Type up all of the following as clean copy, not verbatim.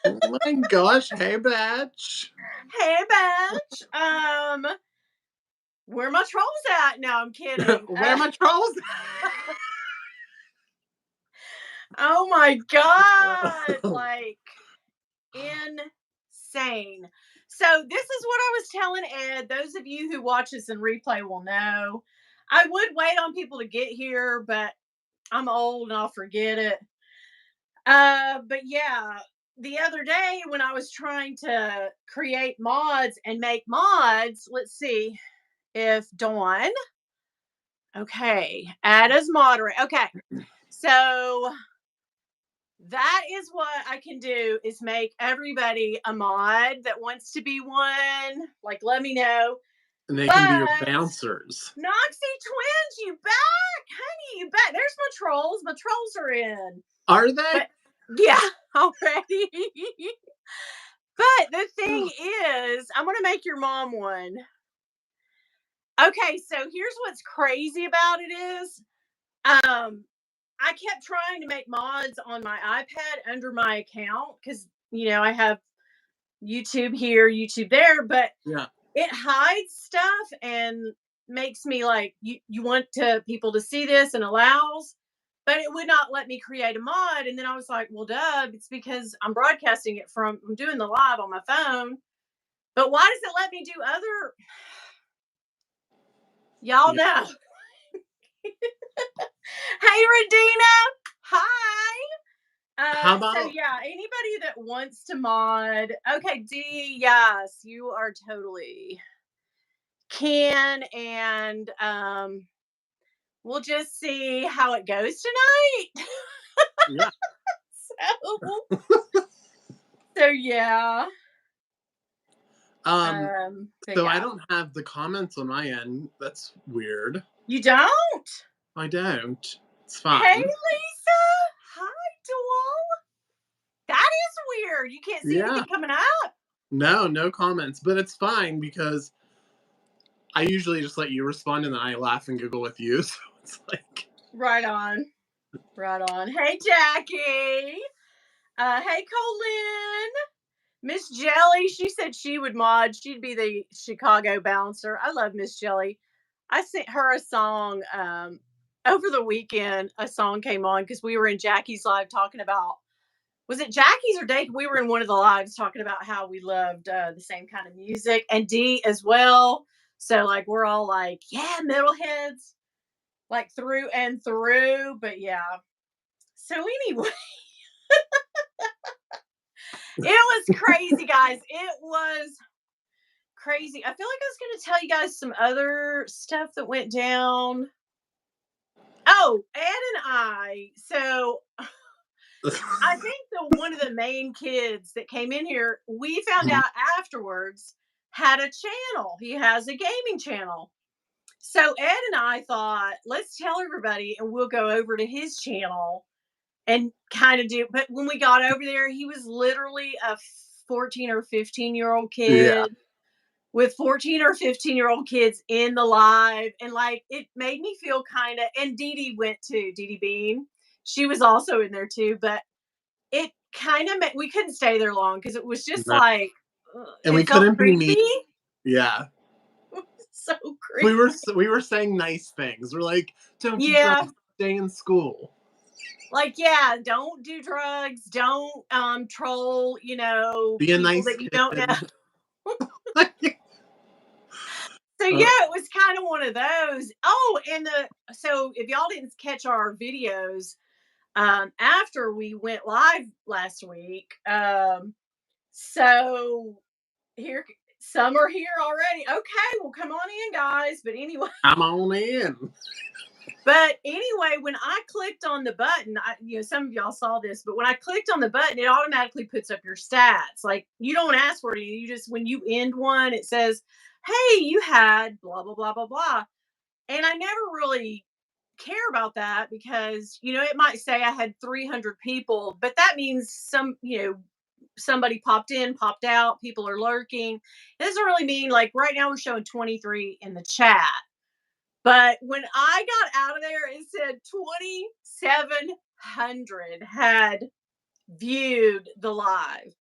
Oh my gosh. Hey, bitch. Hey, bitch. Where my trolls at? No, I'm kidding. Where are my trolls? Oh my god, like insane. So this is what I was telling Ed. Those of you who watch this in replay will know. I would wait on people to get here, but I'm old and I'll forget it. But yeah, the other day when I was trying to create mods and make mods, let's see if Dawn. Okay, add as moderator. Okay, so that is what I can do is make everybody a mod that wants to be one. Like, let me know. And they But can be your bouncers. Noxie Twins, you back, honey, you back. There's my trolls. My trolls are in. Are they? But yeah, already. But the thing is, I'm gonna make your mom one. Okay, so here's what's crazy about it is, I kept trying to make mods on my iPad under my account because I have YouTube here, YouTube there, but Yeah. it hides stuff and makes me like you want people to see this and allows, but it would not let me create a mod. And then I was like, well, duh, it's because I'm broadcasting it I'm doing the live on my phone. But why does it let me do other? Y'all know. Hey, Radina. Hi. How about So yeah, anybody that wants to mod, okay, D, yes, you are totally can, and we'll just see how it goes tonight. yeah. So yeah. So yeah. I don't have the comments on my end. That's weird. You don't? I don't. It's fine. Hey, Lisa. Hi, Dawn. That is weird. You can't see anything coming up. No comments, but it's fine because I usually just let you respond and then I laugh and giggle with you. So it's like right on. Hey, Jackie. Hey, Colin. Miss Jelly, she said she would mod. She'd be the Chicago bouncer. I love Miss Jelly. I sent her a song over the weekend. A song came on because we were in Jackie's live talking about, was it Jackie's or Dave? We were in one of the lives talking about how we loved the same kind of music, and D as well. So like we're all like, yeah, metalheads, like through and through. But yeah. So anyway. It was crazy, guys. It was crazy. I feel like I was going to tell you guys some other stuff that went down. Oh, Ed and I. So I think one of the main kids that came in here, we found out afterwards, had a channel. He has a gaming channel. So Ed and I thought, let's tell everybody and we'll go over to his channel and kind of do. But when we got over there, he was literally a 14 or 15-year-old kid with 14 or 15-year-old kids in the live. And like, it made me feel kind of, and Dee Dee went too, Dee Dee Bean. She was also in there too, but it kind of we couldn't stay there long because it was just like, and we couldn't creepy. be mean. Yeah. So creepy. We were saying nice things. We're like, don't do drugs, stay in school. Like, yeah, don't do drugs, don't troll, be a nice that you kid. don't know. So yeah, it was kind of one of those. Oh, and so if y'all didn't catch our videos after we went live last week, so here some are here already. Okay, well come on in, guys. But anyway, I'm on in. But anyway, when I clicked on the button, some of y'all saw this, but when I clicked on the button, it automatically puts up your stats. Like you don't ask for it. You just, when you end one, it says, hey, you had blah, blah, blah, blah, blah. And I never really care about that because, it might say I had 300 people, but that means somebody popped in, popped out, people are lurking. It doesn't really mean, like right now we're showing 23 in the chat. But when I got out of there, it said 2,700 had viewed the live.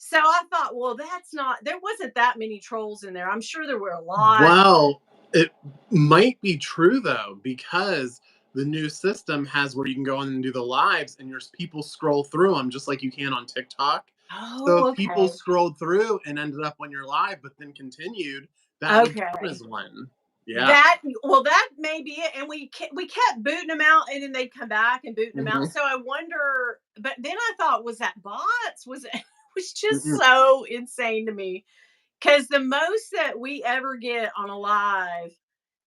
So I thought, well, there wasn't that many trolls in there. I'm sure there were a lot. Well, it might be true though, because the new system has where you can go in and do the lives, and your people scroll through them just like you can on TikTok. So Oh, if people okay. scrolled through and ended up when you're live, but then continued, that would count Okay. as one. Yeah. That may be it. And we kept booting them out, and then they'd come back and booting them out. Hmm. So I wonder, but then I thought, was that bots? Was it? Was just Hmm. so insane to me. Because the most that we ever get on a live,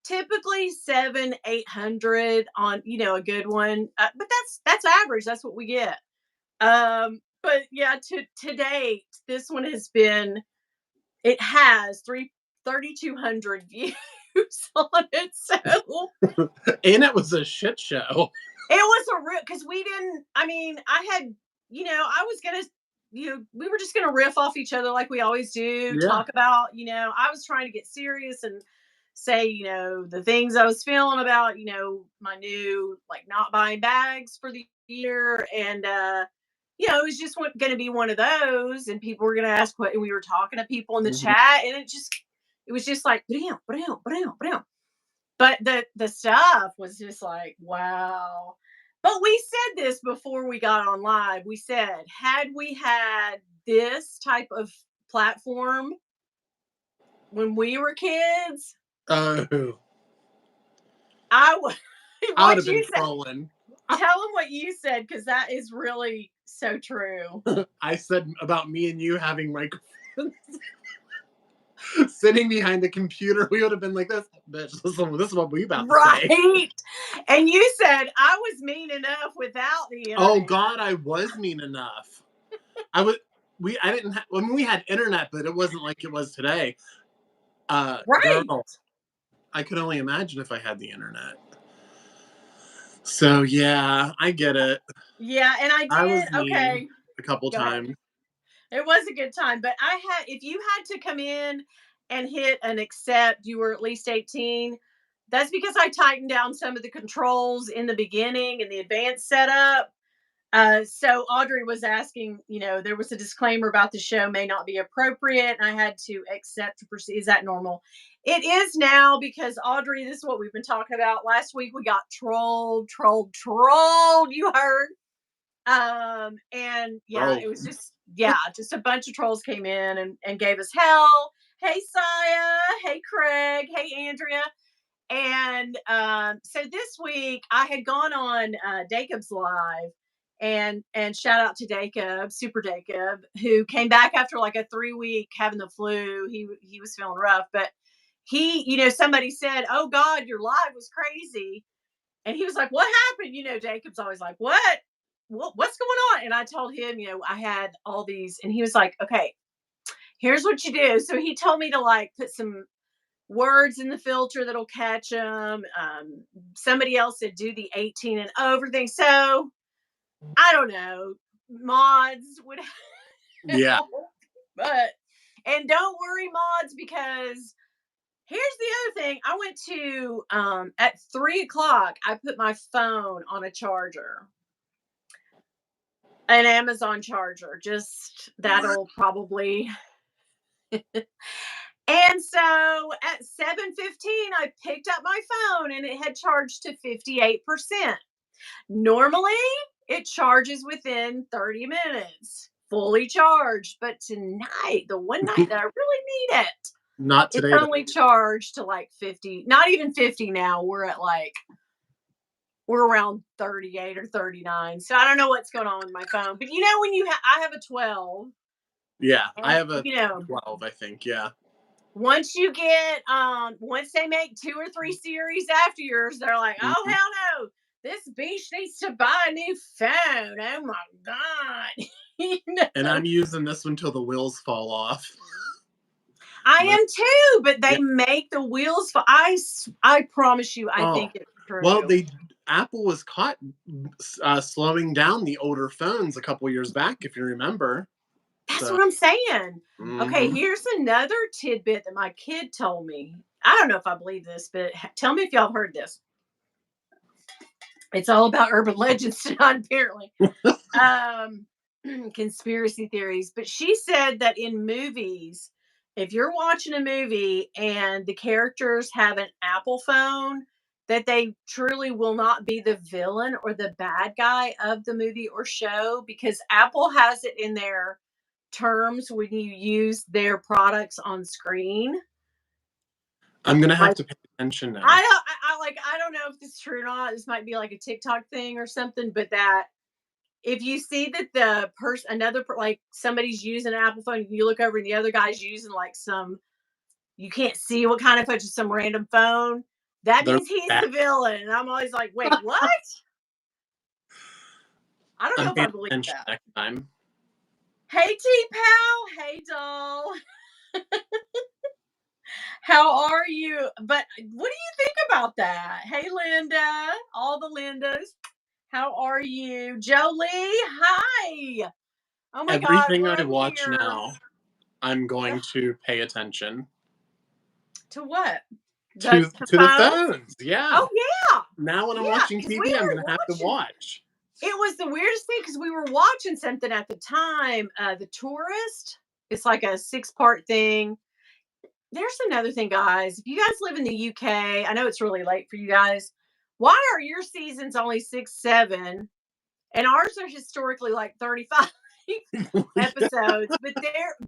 typically 700-800 on, a good one. But that's average. That's what we get. But yeah, to date, this one it has 3,200 views on it. So And it was a shit show. it was a real, because we didn't. I mean, I had, I was gonna, we were just gonna riff off each other like we always do, Yeah. talk about, I was trying to get serious and say, the things I was feeling about, my new, like, not buying bags for the year. And it was just going to be one of those, and people were going to ask what, and we were talking to people in the Hmm. chat, and it was just like, "Ba-dam, ba-dam, ba-dam, ba-dam." But the stuff was just like, wow. But we said this before we got on live. We said, had we had this type of platform when we were kids, Oh, I would. I would What have been you said? trolling. Tell them what you said, because that is really so true. I said about me and you having microphones. Sitting behind the computer, we would have been like this. Bitch, this is what we about to say. Right. And you said I was mean enough without the Oh internet. God, I was mean enough. I would. I didn't. I mean, we had internet, but it wasn't like it was today. Right. Girl, I could only imagine if I had the internet. So yeah, I get it. Yeah, and I I did. was mean Okay. a couple Go ahead. times. It was a good time, but if you had to come in and hit an accept, you were at least 18. That's because I tightened down some of the controls in the beginning and the advanced setup. So Audrey was asking, there was a disclaimer about the show may not be appropriate, and I had to accept to proceed. Is that normal? It is now, because Audrey, this is what we've been talking about. Last week we got trolled, trolled, trolled. You heard. And yeah, Oh, it was just a bunch of trolls came in and gave us hell. Hey Saya, hey Craig, hey Andrea. And so this week I had gone on Jacob's live, and shout out to Jacob, Super Jacob, who came back after like a 3 week having the flu. He was feeling rough, but somebody said, "Oh God, your live was crazy," and he was like, "What happened?" Jacob's always like, What's going on?" And I told him, I had all these, and he was like, "Okay, here's what you do." So he told me to, like, put some words in the filter that'll catch them. Somebody else said do the 18 and over thing. So I don't know. Mods would yeah. help, but and don't worry, mods, because here's the other thing. I went to at 3 o'clock. I put my phone on a charger, an Amazon charger. Just that'll probably. And so at 7:15, I picked up my phone and it had charged to 58%. Normally, it charges within 30 minutes, fully charged. But tonight, the one night that I really need it, Not it's today though. only charged to like 50, not even 50 now. We're around 38 or 39. So I don't know what's going on with my phone. But when I have a 12, Yeah, I and have a 12. I think. Yeah. once they make 2 or 3 series after yours, they're like, "Oh Mhm. hell no, this beach needs to buy a new phone. Oh my god." you And know I'm using this one till the wheels fall off. I My, am too, but yeah. they make the wheels for I promise you, I Oh, think it's well, true. Apple was caught slowing down the older phones a couple years back, if you remember. That's So, what I'm saying. Okay, mhm. here's another tidbit that my kid told me. I don't know if I believe this, but tell me if y'all have heard this. It's all about urban legends tonight, apparently. Um, conspiracy theories, but she said that in movies, if you're watching a movie and the characters have an Apple phone, that they truly will not be the villain or the bad guy of the movie or show because Apple has it in their terms when you use their products on screen. I'm gonna have Like to pay attention I now. don't I don't know if this is true or not. This might be like a TikTok thing or something, but that if you see that the person like somebody's using an Apple phone, you look over and the other guy's using like some you can't see what kind of phone, just some random phone. That They're means he's back. the villain. And I'm always like, wait, what? I don't know I'm if I paying believe attention that. next time. Hey T Pal, hey doll. How are you? But what do you think about that? Hey Linda, all the Lindas. How are you? Jolie, hi. Oh my God, Everything we're I over watch here. now, I'm going to pay attention To what? The to the phones? phones. Yeah. Oh yeah, Now when I'm yeah. watching Because we TV, I'm were gonna have to watching. watch. It was the weirdest thing because we were watching something at the time. The Tourist. It's like a 6-part thing. There's another thing, guys. If you guys live in the UK, I know it's really late for you guys. Why are your seasons only 6, 7, and ours are historically like 35 episodes?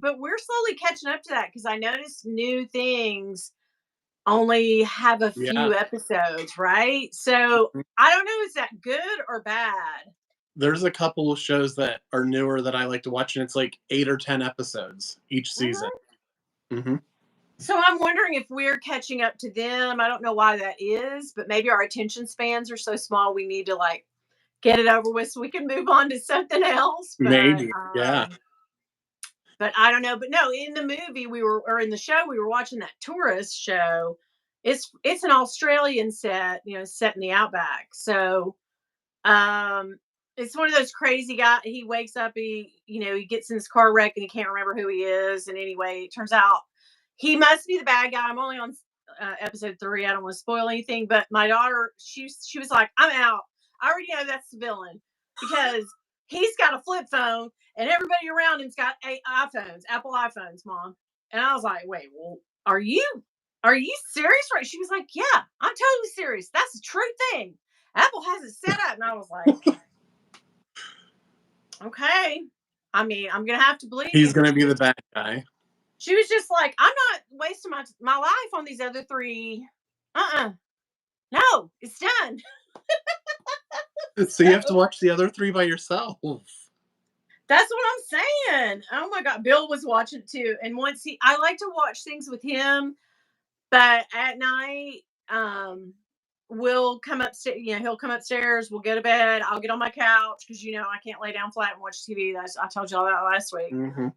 But we're slowly catching up to that because I noticed new things only have a Yeah. few episodes, right? So I don't know, is that good or bad? There's a couple of shows that are newer that I like to watch, and it's like 8 or 10 episodes each season. Mhm. hmm So I'm wondering if we're catching up to them. I don't know why that is, but maybe our attention spans are so small we need to like get it over with so we can move on to something else. Maybe. Yeah. But I don't know. But no, in the movie we were or in the show we were watching that tourist show. It's an Australian set, set in the outback. So um it's one of those crazy guy. He wakes up, he gets in his car wreck and he can't remember who he is. And anyway, it turns out he must be the bad guy. I'm only on episode 3. I don't want to spoil anything, but my daughter, she was like, I'm out. I already know that's the villain because he's got a flip phone and everybody around him's got iPhones, Apple iPhones, mom. And I was like, wait, well, are you serious? Right? She was like, yeah, I'm totally serious. That's a true thing. Apple has it set up. And I was like, okay. I mean, I'm gonna have to believe you, He's but gonna be the bad guy. she was just like, I'm not wasting my life on these other 3. Uh-uh. No, it's done. So you have to So watch the other 3 by yourself. that's what I'm saying. Oh my God. Bill was watching too. And I like to watch things with him, but at night, we'll come upstairs, he'll come upstairs, we'll go to bed, I'll get on my couch because I can't lay down flat and watch TV. I told y'all that last week. hmm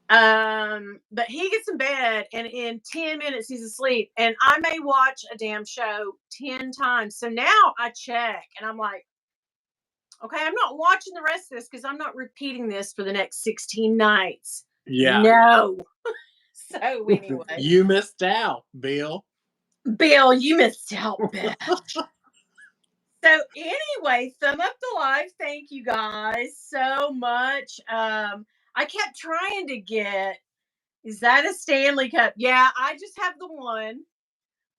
But he gets in bed and in 10 minutes he's asleep. And I may watch a damn show 10 times. So now I check and I'm like, okay, I'm not watching the rest of this because I'm not repeating this for the next 16 nights. Yeah. No. So anyway, You missed out, Bill. Bill, you missed out, bitch. So anyway, thumb up the live. Thank you guys so much. I kept trying to get. Is that a Stanley Cup? Yeah, I just have the one.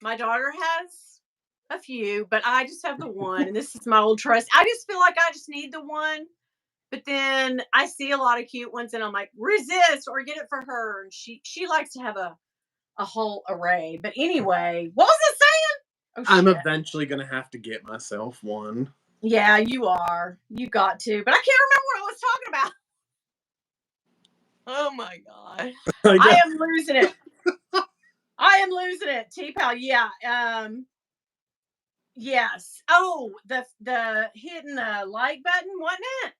My daughter has a few, but I just have the one, and this is my old trust. I just feel like I just need the one. But then I see a lot of cute ones, and I'm like, resist or get it for her. And she likes to have a whole array. But anyway, what was I saying? Oh I'm shit. eventually gonna have to get myself one. Yeah, you are. You got to. But I can't remember what I was talking about. Oh my god. I I know. am losing it. I am losing it. T-Pal, yeah. Yes. Oh, the hitting the like button, wasn't it?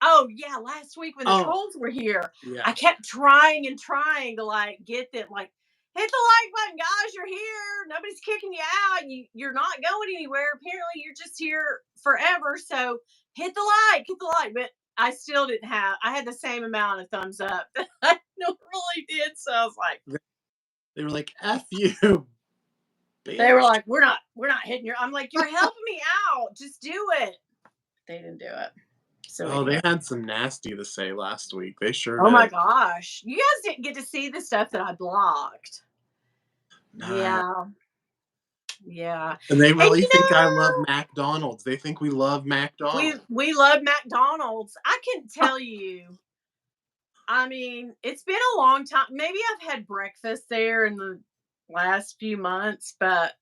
Oh yeah, last week when the Oh, trolls were here, I yeah. kept trying and trying to like get them like hit the like button, guys. You're here. Nobody's kicking you out. You're not going anywhere. Apparently, you're just here forever. So hit the hit the like. But I still didn't have. I had the same amount of thumbs up that I really did. So I was like, They were like, F you, they were bitch. like, we're not hitting your. I'm like, you're helping me out. Just do it. They didn't do it. So Oh, anyway. they had some nasty to say last week. They sure Oh my did. gosh. You guys didn't get to see the stuff that I blocked. No. Yeah. Yeah. And they And really think I love McDonald's. They think we love McDonald's. we love McDonald's. I can tell you. I mean, it's been a long time. Maybe I've had breakfast there in the last few months, but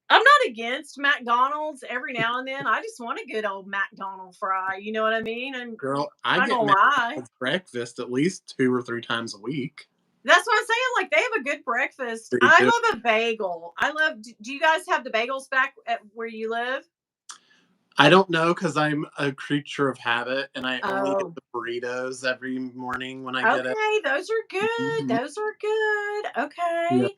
I'm not against McDonald's every now and then. I just want a good old McDonald fry. You know what I mean? I'm Girl, I not get gonna lie. McDonald's breakfast at least 2 or 3 times a week. That's what I'm saying. Like they have a good breakfast. They I do. love a bagel. I love. Do you guys have the bagels back at where you live? I don't know because I'm a creature of habit and I only get Oh, the burritos every morning when I get it. okay. Those are good. Mhm. Those are good. Yeah. Okay.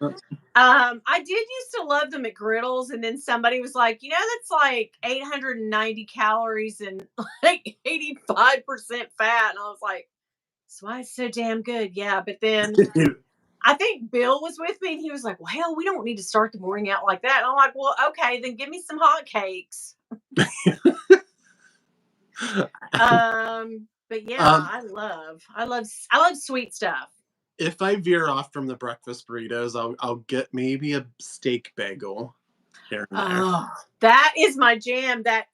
I did used to love the McGriddles, and then somebody was like, that's like 890 calories and like 85% fat. And I was like, that's why it's so damn good. Yeah. But then I think Bill was with me and he was like, well, we don't need to start the morning out like that. And I'm like, well, okay, then give me some hot cakes. But yeah, um, I love sweet stuff. if I veer off from the breakfast burritos, I'll get maybe a steak bagel here and there. Oh, that is my jam. That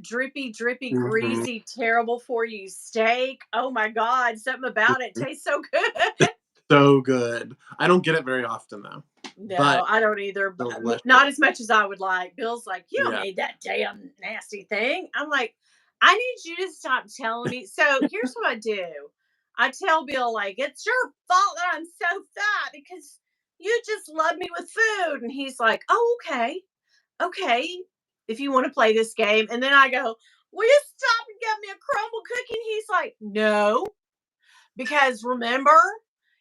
drippy, drippy, Mhm. greasy, terrible for you steak. Oh my God, something about it tastes so good. So good. I don't get it very often though, No, but I don't either. But delicious. not as much as I would like. Bill's like, you don't Yeah. need that damn nasty thing. I'm like, I need you to stop telling me. So here's what I do. I tell Bill like, it's your fault that I'm so fat because you just love me with food. And he's like, oh, okay, if you want to play this game. And then I go, will you stop and get me a crumble cookie? And he's like, no, because remember,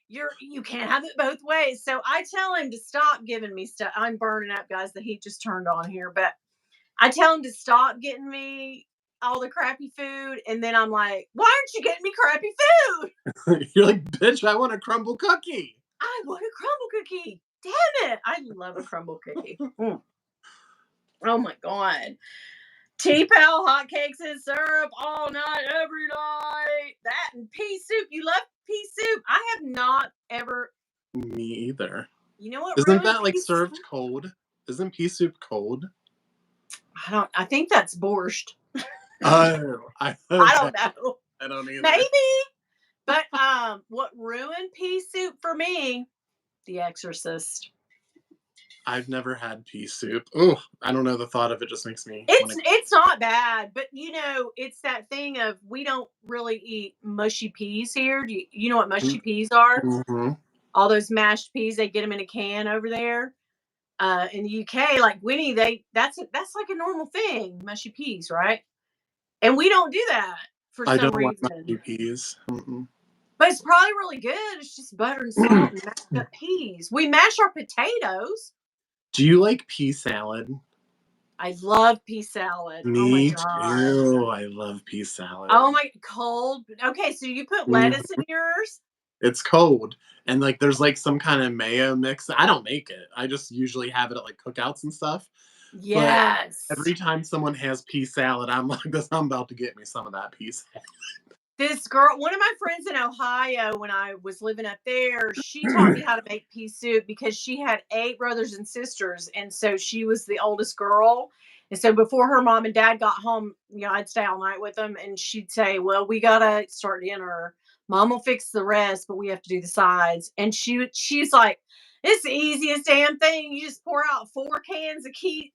you can't have it both ways. So I tell him to stop giving me stuff. I'm burning up, guys. The heat just turned on here, but I tell him to stop getting me all the crappy food, and then I'm like, why aren't you getting me crappy food? You're like, bitch, I want a crumble cookie. I want a crumble cookie. Damn it. I love a crumble cookie. Oh my God. T-Pal, hotcakes and syrup all night, every night. That and pea soup. You love pea soup? I have not ever. Me either. You know what Isn't ruined that like pea served soup? cold? Isn't pea soup cold? I don't. I think that's borscht. Oh, I okay. don't know. I don't either. Maybe. But what ruined pea soup for me? The Exorcist. I've never had pea soup. Oh, I don't know. The thought of it just makes me want It's not bad, but it's that thing of we don't really eat mushy peas here. Do you know what mushy to. peas are? Mm-hmm. All those mashed peas, they get them in a can over there. In the UK, like Winnie, that's like a normal thing, mushy peas, right? And we don't do that for I some don't like reason. mushy peas. Mm-mm. But it's probably really good. It's just butter and salt and mashed up peas. We mash our potatoes. Do you like pea salad? I love pea salad. Oh my Me God. too. I love pea Oh salad. my cold. Okay, so you put lettuce in Mhm. yours? It's cold. And like there's like some kind of mayo mix. I don't make it. I just usually have it at like cookouts and stuff. But Yes. every time someone has pea salad, I'm like, this I'm about to get me some of that pea salad. This girl, one of my friends in Ohio, when I was living up there, she taught me how to make pea soup because she had 8 brothers and sisters. And so she was the oldest girl. And so before her mom and dad got home, I'd stay all night with them. And she'd say, well, we got to start dinner. Mom will fix the rest, but we have to do the sides. And she's like, it's the easiest damn thing. You just pour out 4 cans of peas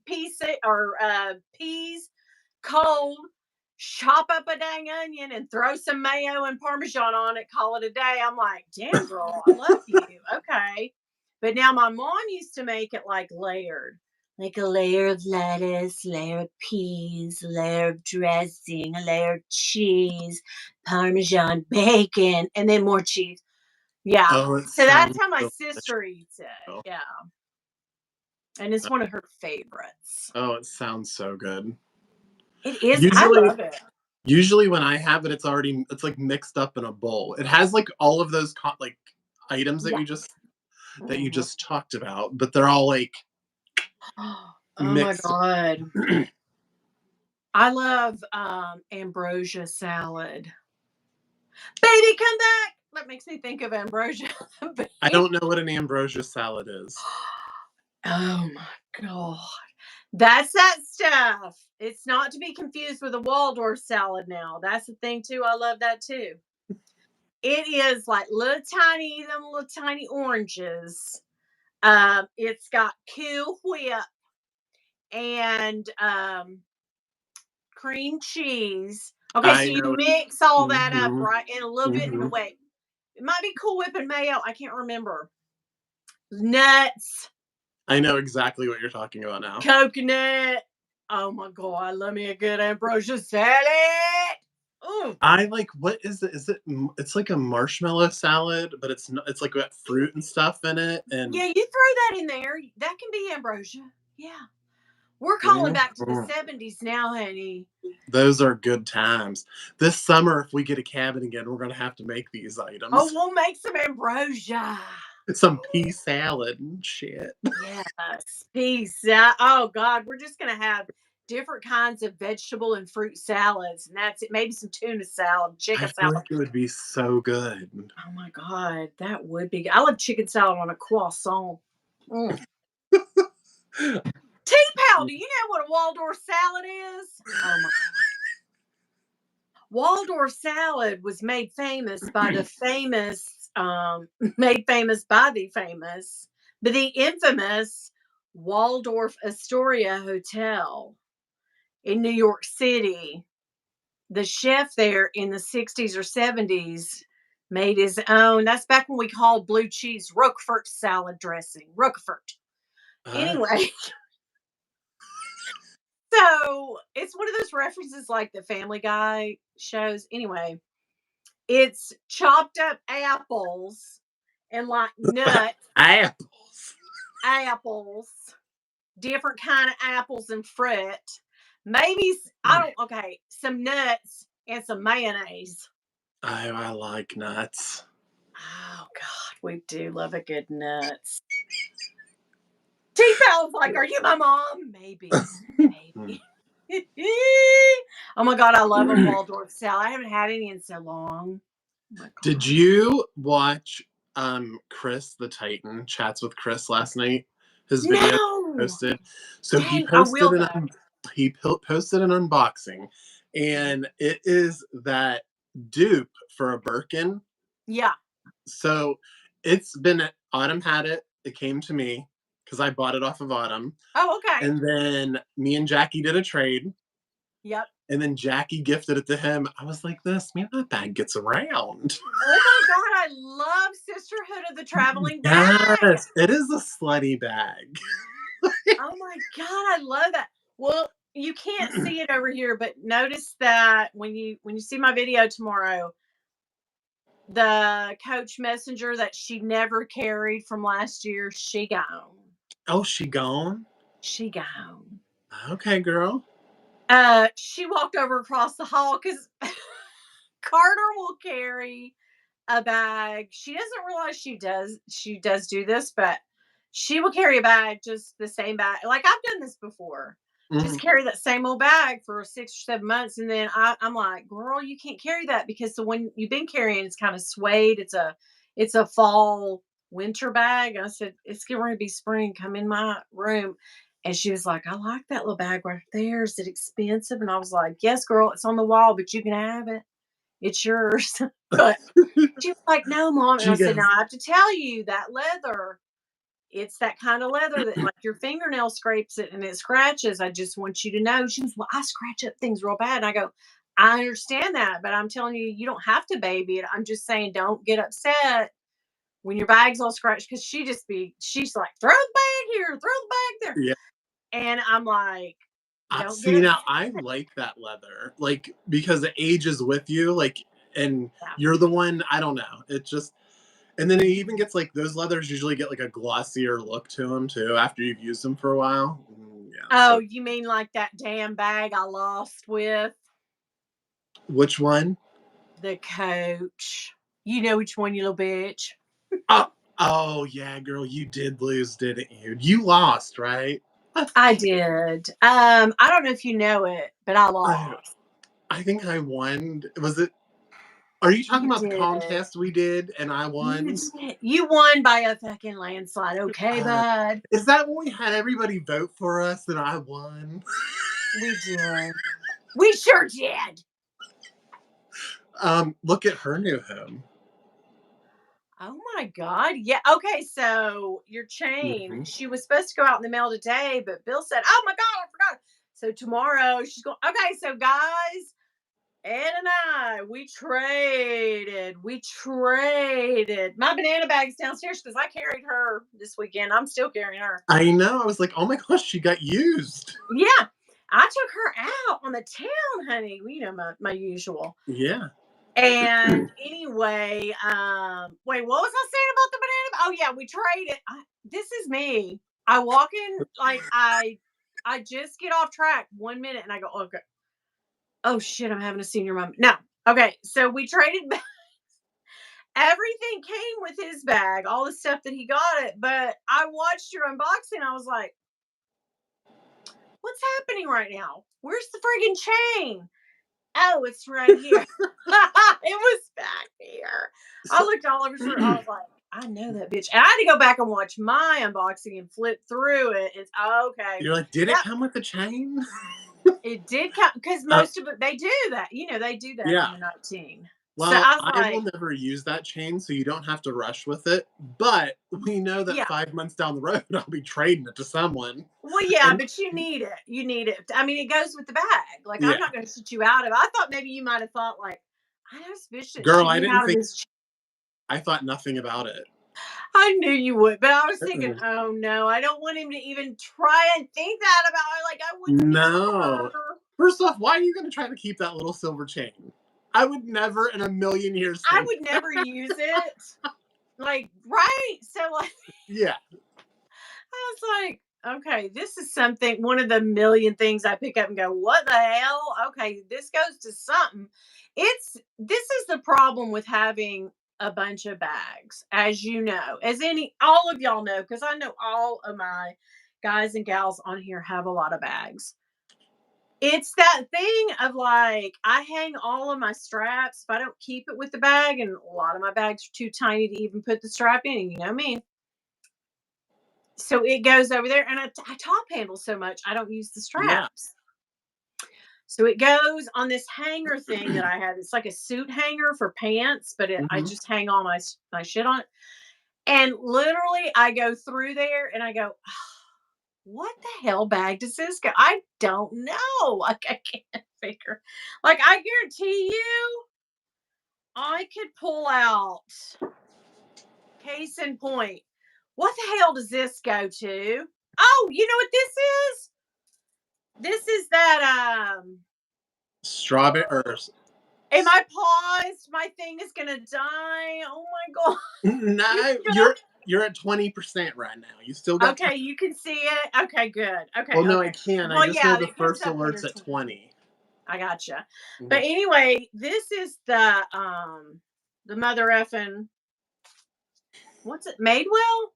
cold, chop up a dang onion and throw some mayo and parmesan on it, call it a day. I'm like, damn girl, I love you. Okay. But now my mom used to make it like layered. Like a layer of lettuce, layer of peas, layer of dressing, a layer of cheese, parmesan, bacon, and then more cheese. Yeah. Oh, it So that's sounds how my delicious. sister eats it. Yeah. And it's one of her favorites. Oh, it sounds so good. It is. I Usually love it. usually when I have it, it's like mixed up in a bowl. It has like all of those like items Yeah. that you Mhm. just talked about, but they're all like Oh my mixed. God. I love ambrosia salad. Baby, come back. That makes me think of ambrosia. I don't know what an ambrosia salad is. Oh my god. That's that stuff. It's not to be confused with a Waldorf salad now. That's the thing too. I love that too. It is like them little tiny oranges. It's got Cool Whip and cream cheese. Okay, I so you know. mix all that up, Mhm, right? And a little bit, mhm. wait, it might be Cool Whip and mayo. I can't remember. Nuts, I know exactly what you're talking about now. coconut. Oh my god, I love me a good ambrosia salad. Ooh. I like, what is it? Is it? It's like a marshmallow salad, but it's not. It's like got fruit and stuff in it, and Yeah, you throw that in there. That can be ambrosia. Yeah. We're calling back to the mhm. 70s now, honey. Those are good times. This summer, if we get a cabin again, we're gonna have to make these Oh, items. we'll make some ambrosia. Some pea salad and shit. Yes, pizza. Oh God, we're just gonna have different kinds of vegetable and fruit salads, and that's it. Maybe some tuna salad, I chicken feel salad. like it would be so good. Oh my God, that would be. I love chicken salad on a croissant. Mm. T-Pal, do you know what a Waldorf salad is? Oh my. Waldorf salad was made famous by the famous, made famous by the famous, but the infamous Waldorf Astoria Hotel in New York City. The chef there in the 60s or 70s made his own. That's back when we called blue cheese Roquefort salad dressing. Roquefort. Uh, Anyway, so it's one of those references like the Family Guy shows. Anyway, it's chopped up apples and like nuts, apples. apples, different kind of apples and fruit. Maybe I don't. Okay, some nuts and some mayonnaise. I like nuts. Oh God, we do love a good nuts. T-Pal's like, "Are you my mom?" Maybe, maybe. Oh my God, I love a Waldorf salad. I haven't had any in so long. Oh my Did God. you watch Chris the Titan chats with Chris last night? His video No, posted. So he dang, I will posted though. posted an unboxing, Mhm. and it is that dupe for a Birkin. Yeah. So it's been Autumn had it. It came to me because I bought it off of Autumn, Oh, okay. and then me and Jackie did a trade. Yep. And then Jackie gifted it to him. I was like, this, man, that bag gets around. Oh my God, I love Sisterhood of the Traveling Bag. Yes, it is a slutty bag. Oh my God, I love that. Well, you can't see it over here, but notice that when you see my video tomorrow, the Coach Messenger that she never carried from last year, she gone. Oh, she gone? She gone. Okay, girl. She walked over across the hall because Carter will carry a bag. She doesn't realize she does do this, but she will carry a bag, just the same bag. Like I've done this before. Just Mhm. carry that same old bag for 6 or 7 months. And then I'm like, girl, you can't carry that because the one you've been carrying is kind of suede. It's a fall winter bag. I said, it's getting ready to be spring. Come in my room. And she was like, I like that little bag right there. Is it expensive? And I was like, yes, girl, it's on the wall, but you can have it. It's yours. But she was like, "No, mom." And I She said, "Now goes, I have to tell you that leather, it's that kind of leather that like your fingernail scrapes it and it scratches. I just want you to know." She goes, "Well, I scratch up things real bad." And I go, "I understand that, but I'm telling you, you don't have to baby it. I'm just saying don't get upset when your bag's all scratched." Because she's like, "Throw the bag here, throw the bag there." yeah. And I'm like, "Don't get See, now upset." I like that leather, like, because it ages with you, like, and Yeah. you're the one, I don't know. It just, and then it even gets like those leathers usually get like a glossier look to them too after you've used them for a while. Yeah. Oh, So you mean like that damn bag I lost with which one? the Coach? You know which one, you little bitch. Oh, oh yeah, girl, you did lose, didn't you? You lost, right? I did. I don't know if you know it, but I I lost. I think I won. Was it? Are you talking You about the did. contest we did and I You won? did. You won by a fucking landslide. Okay, Uh, bud. is that when we had everybody vote for us and I won? We did. We sure did. Look at her new home. Oh my God. Yeah. Okay. So your chain, Hmm. she was supposed to go out in the mail today, but Bill said, oh my God, I forgot. So tomorrow she's going, okay. So guys, Ed and I, we traded. We traded. My banana bag's downstairs because I carried her this weekend. I'm still carrying her. I know. I was like, oh my gosh, she got used. Yeah. I took her out on the town, honey. You know, my usual. Yeah. And anyway, wait, what was I saying about the banana? Oh yeah, we traded. This is me. I walk in like I just get off track 1 minute and I go, okay. Oh shit, I'm having a senior moment. No. Okay, so we traded everything came with his bag, all the stuff that he got it, but I watched your unboxing. I was like, what's happening right now? Where's the friggin' chain? Oh, it's right here. It was back here. I So, looked all over her. I was like, I know that bitch. And I had to go back and watch my unboxing and flip through it. It's okay. you're like, did it Yep, come with the chain? it did come because Uh, most of it they do that. You know, they do that in yeah. the 19. So Well, I was I will like, never use that chain, so you don't have to rush with it. But we know that yeah. 5 months down the road, I'll be trading it to someone. Well, yeah, And but you need it. You need it. I mean, it goes with the bag. Like, I'm yeah, not going to sit you out of it. I thought maybe you might have thought, like, I know this bitch that girl, shoot I me didn't out of think, this. I thought nothing about it. I knew you would, but I was thinking, Uh-uh. oh no, I don't want him to even try and think that about her. Like, I would No. never. First off, why are you going to try to keep that little silver chain? I would never in a million years I think. would never use it. Like, right? So, like, Yeah. I was like, okay, this is something, one of the million things I pick up and go, what the hell? Okay, this goes to something. This is the problem with having a bunch of bags, as you know, all of y'all know, because I know all of my guys and gals on here have a lot of bags. It's that thing of like, I hang all of my straps. If I don't keep it with the bag, and a lot of my bags are too tiny to even put the strap in, and you know me, so it goes over there, and I top handle so much, I don't use the Yeah. straps. So it goes on this hanger thing that I have. It's like a suit hanger for pants, but I Hmm. just hang all my shit on it. And literally, I go through there and I go, what the hell bag does this go? I don't know. Like, I can't figure. Like, I guarantee you, I could pull out, case in point, what the hell does this go to? Oh, you know what this is? This is that Strawberry or am I paused? My thing is gonna die. Oh my god. You no, still you're at 20% right now. You still got time. okay, you can see it. Okay, good. Okay, Well, no, I okay. can. I Well, just know yeah, the it gets first up when alert's you're at 20. 20. I gotcha. But Mhm. anyway, this is the mother effing what's it? Madewell?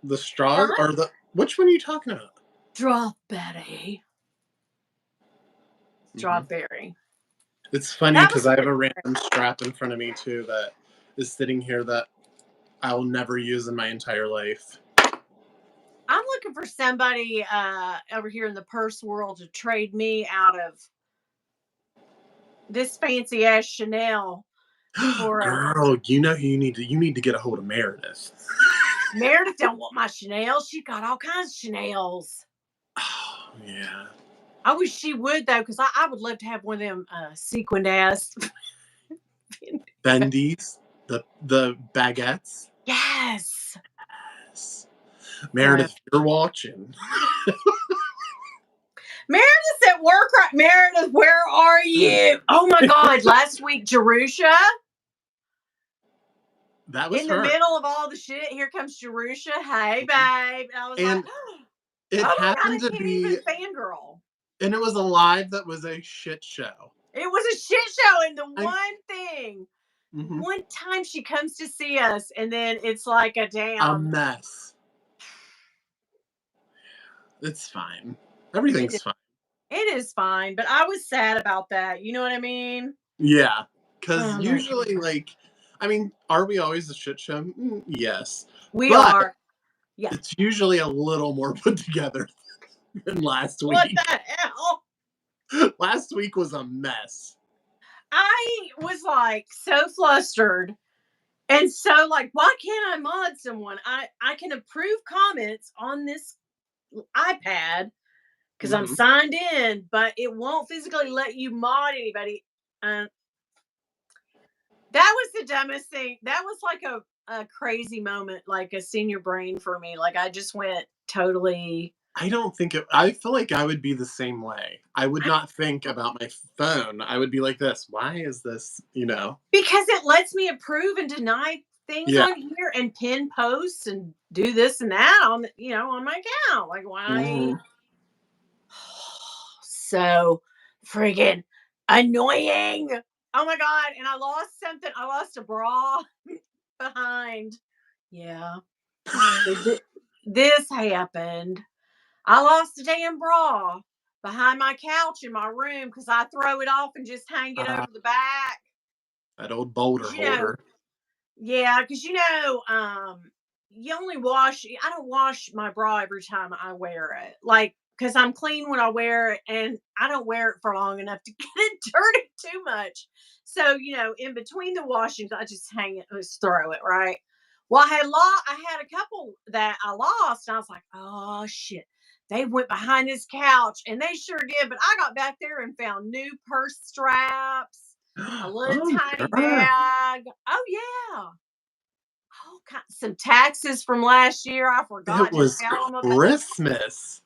The straws Huh? or the which one are you talking about? Strawberry. Hmm. Strawberry. It's funny That was because a I have good a trade. random strap in front of me too that is sitting here that I will never use in my entire life. I'm looking for somebody over here in the purse world to trade me out of this fancy ass Chanel for a Girl, you know who you need to get a hold of Meredith. Meredith don't want my Chanel. She got all kinds of Chanels. Oh yeah. I wish she would though, because I would love to have one of them sequined ass. Bendy's, the baguettes. Yes. Yes. So Meredith, if you're watching. Meredith's at work right. Meredith, where are you? Oh my God! Last week, Jerusha, That was in the her. middle of all the shit, here comes Jerusha. Hey, Mhm. babe. And I was like, And oh it my God, happened I to can't be even fangirl. and it was a live that was a shit show. It was a shit show, and the I one thing, mhm. one time she comes to see us, and then it's like a A damn. mess. It's fine. It is, Everything's fine. it is fine, but I was sad about that. You know what I mean? Yeah, because Oh my usually, god. like, I mean, are we always a shit show? Yes, We but are. Yeah. it's usually a little more put together than last What week. the hell? Last week was a mess. I was like so flustered. And so like, why can't I mod someone? I can approve comments on this iPad because I'm Mhm. signed in, but it won't physically let you mod anybody. Uh, that was the dumbest thing. That was like a crazy moment, like a senior brain for me. Like I just went totally. I don't think it I feel like I would be the same way. I would not think about my phone. I would be like this, "Why is this?" You know? Because it lets me approve and deny things Yeah. on here and pin posts and do this and that on on my account. Like why? Mhm. So friggin' annoying. Oh my god, and I lost something. I lost a bra behind. Yeah. So this happened. I lost a damn bra behind my couch in my room because I throw it off and just hang it Uh, over the back. that old boulder 'Cause, holder. yeah, because you only wash. I don't wash my bra every time I wear it, like because I'm clean when I wear it, and I don't wear it for long enough to get it dirty too much. So in between the washings, I just hang it, just throw it right. Well, I had a couple that I lost, and I was like, oh shit. They went behind this couch, and they sure did. But I got back there and found new purse straps, a little Oh, tiny girl. bag. Oh yeah. Oh, some taxes from last year. I It forgot to was tell them about. Christmas.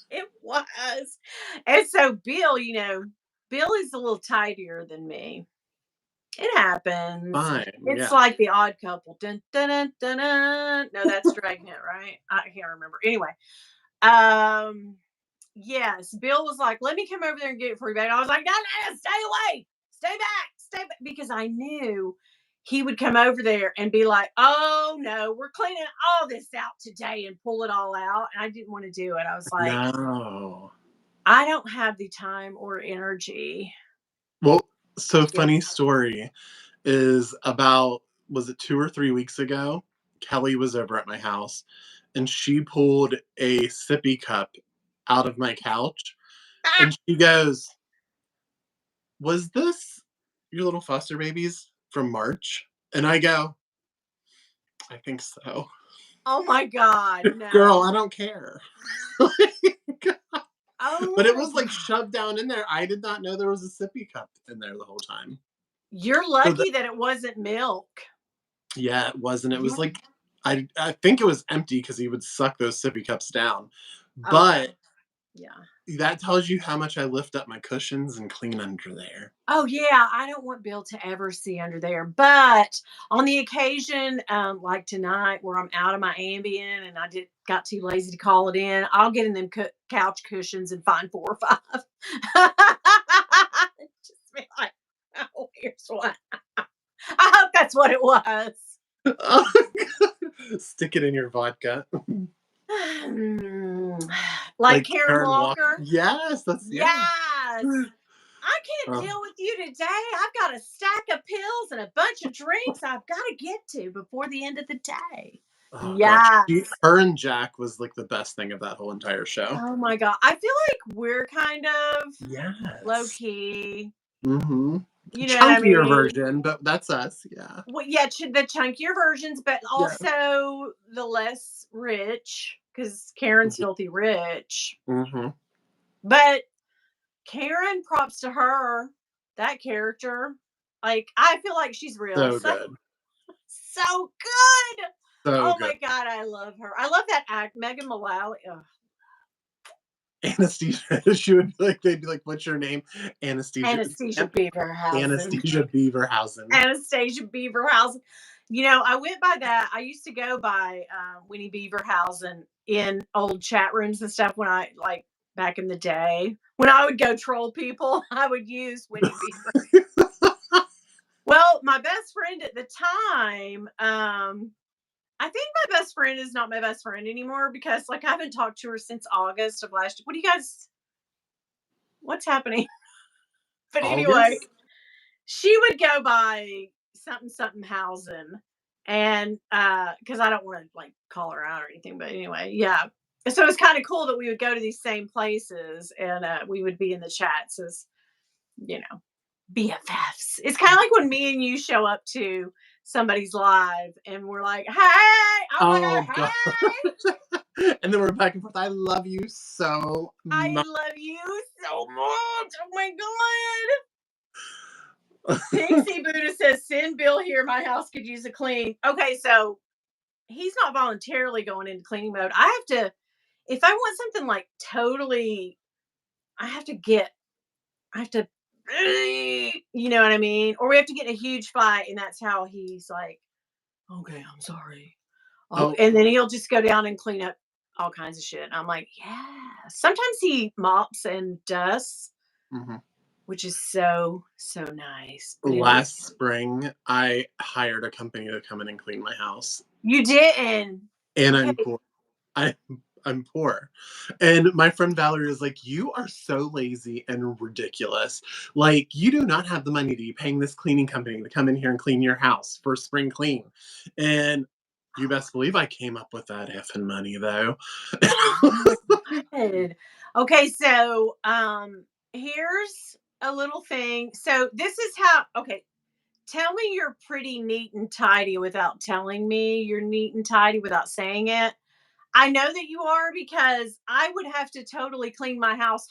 It was. And so Bill is a little tidier than me. It happens. Fine, It's yeah. like the odd couple. Dun, dun, dun, dun, dun. No, that's Dragnet, right? I can't remember. Anyway, um, yes, Bill was like, "Let me come over there and get it for you, babe." I was like, "No, no, no, stay away, stay back," because I knew he would come over there and be like, "Oh no, we're cleaning all this out today," and pull it all out. And I didn't want to do it. I was like, No. I don't have the time or energy Well, to so deal. funny story is about was it 2 or 3 weeks ago? Kelly was over at my house, and she pulled a sippy cup out of my couch, Ah! and she goes, "Was this your little foster babies from March?" And I go, "I think so." Oh my god, Girl, no. I don't care. But Oh it my was, like, god. shoved down in there. I did not know there was a sippy cup in there the whole time. You're So that lucky that it wasn't milk. yeah, it wasn't. It was, You're like I think it was empty because he would suck those sippy cups down. okay. But Yeah. that tells you how much I lift up my cushions and clean under there. Oh yeah, I don't want Bill to ever see under there. But on the occasion, like tonight, where I'm out of my Ambien and I did got too lazy to call it in, I'll get in them couch cushions and find 4 or 5. Just be like, oh, here's one. I hope that's what it was. Stick it in your vodka. Like Like Karen Karen Walker. Walker. Yes, that's yeah. Yes. I can't Oh, deal with you today. I've got a stack of pills and a bunch of drinks I've got to get to before the end of the day. oh gosh. Yes. Her and Jack was like the best thing of that whole entire show. Oh my god. I feel like we're kind of low Yes. key. Mhm. You know what I Chunkier mean? version, but that's us. Yeah. Well, yeah, the chunkier versions, but Yeah. also the less rich because Karen's filthy rich. Mhm. But Karen, props to her. That character, like, I feel like she's real. So So good. so good. So Oh good. my god, I love her. I love that act, Megan Mullally. Ugh. Anesthesia. She would be like, they'd be like, "What's your name?" Anesthesia. Anastasia Yep. Beaverhausen. Anesthesia Beaverhausen. Anastasia Beaverhausen. I went by that. I used to go by Winnie Beaverhausen in old chat rooms and stuff when I like back in the day. When I would go troll people, I would use Winnie Beaver. Well, my best friend at the time, I think my best friend is not my best friend anymore because, like, I haven't talked to her since August of last year. What do you guys what's happening? But anyway, August? she would go by something something housing, and because I don't want to like call her out or anything, but anyway, yeah. So it's kind of cool that we would go to these same places and we would be in the chats as you know BFFs. It's kind of like when me and you show up to somebody's live and we're like, "Hey, oh my god, Oh god. hey, And then we're back and forth. I love you so I much. love you so much. Oh my god." Pixie Buddha says, "Send Bill here. My house could use a clean." Okay, so he's not voluntarily going into cleaning mode. I have to, if I want something like totally, I have to get, I have to, you know what I mean? Or we have to get in a huge fight, and that's how he's like, okay, I'm sorry. Oh, Oh, and then he'll just go down and clean up all kinds of shit. I'm like, yeah. Sometimes he mops and dusts, mhm. which is so, so nice. But anyway, Last spring, I hired a company to come in and clean my house, you didn't. and Okay. I'm poor. I I'm poor. And my friend Valerie is like, "You are so lazy and ridiculous. Like, you do not have the money to be paying this cleaning company to come in here and clean your house for spring clean." And you best believe I came up with that effing money though. Oh my god. Okay, so here's a little thing. So this is how okay, tell me you're pretty neat and tidy without telling me you're neat and tidy without saying it. I know that you are because I would have to totally clean my house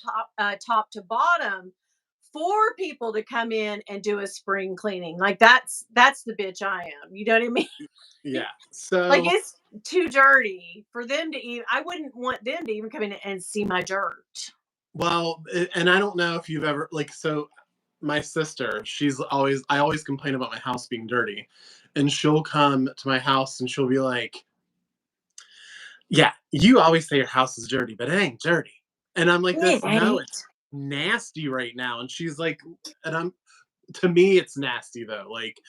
top to bottom for people to come in and do a spring cleaning. Like that's the bitch I am. You know what I mean? Yeah. Like So, it's too dirty for them to even. I wouldn't want them to even come in and see my dirt. well, and I don't know if you've ever like so my sister, I always complain about my house being dirty. And she'll come to my house and she'll be like, "Yeah, you always say your house is dirty, but it ain't dirty." And I'm like It this, "No, it's ain't. nasty right now." And she's like, and I'm to me it's nasty though. Like,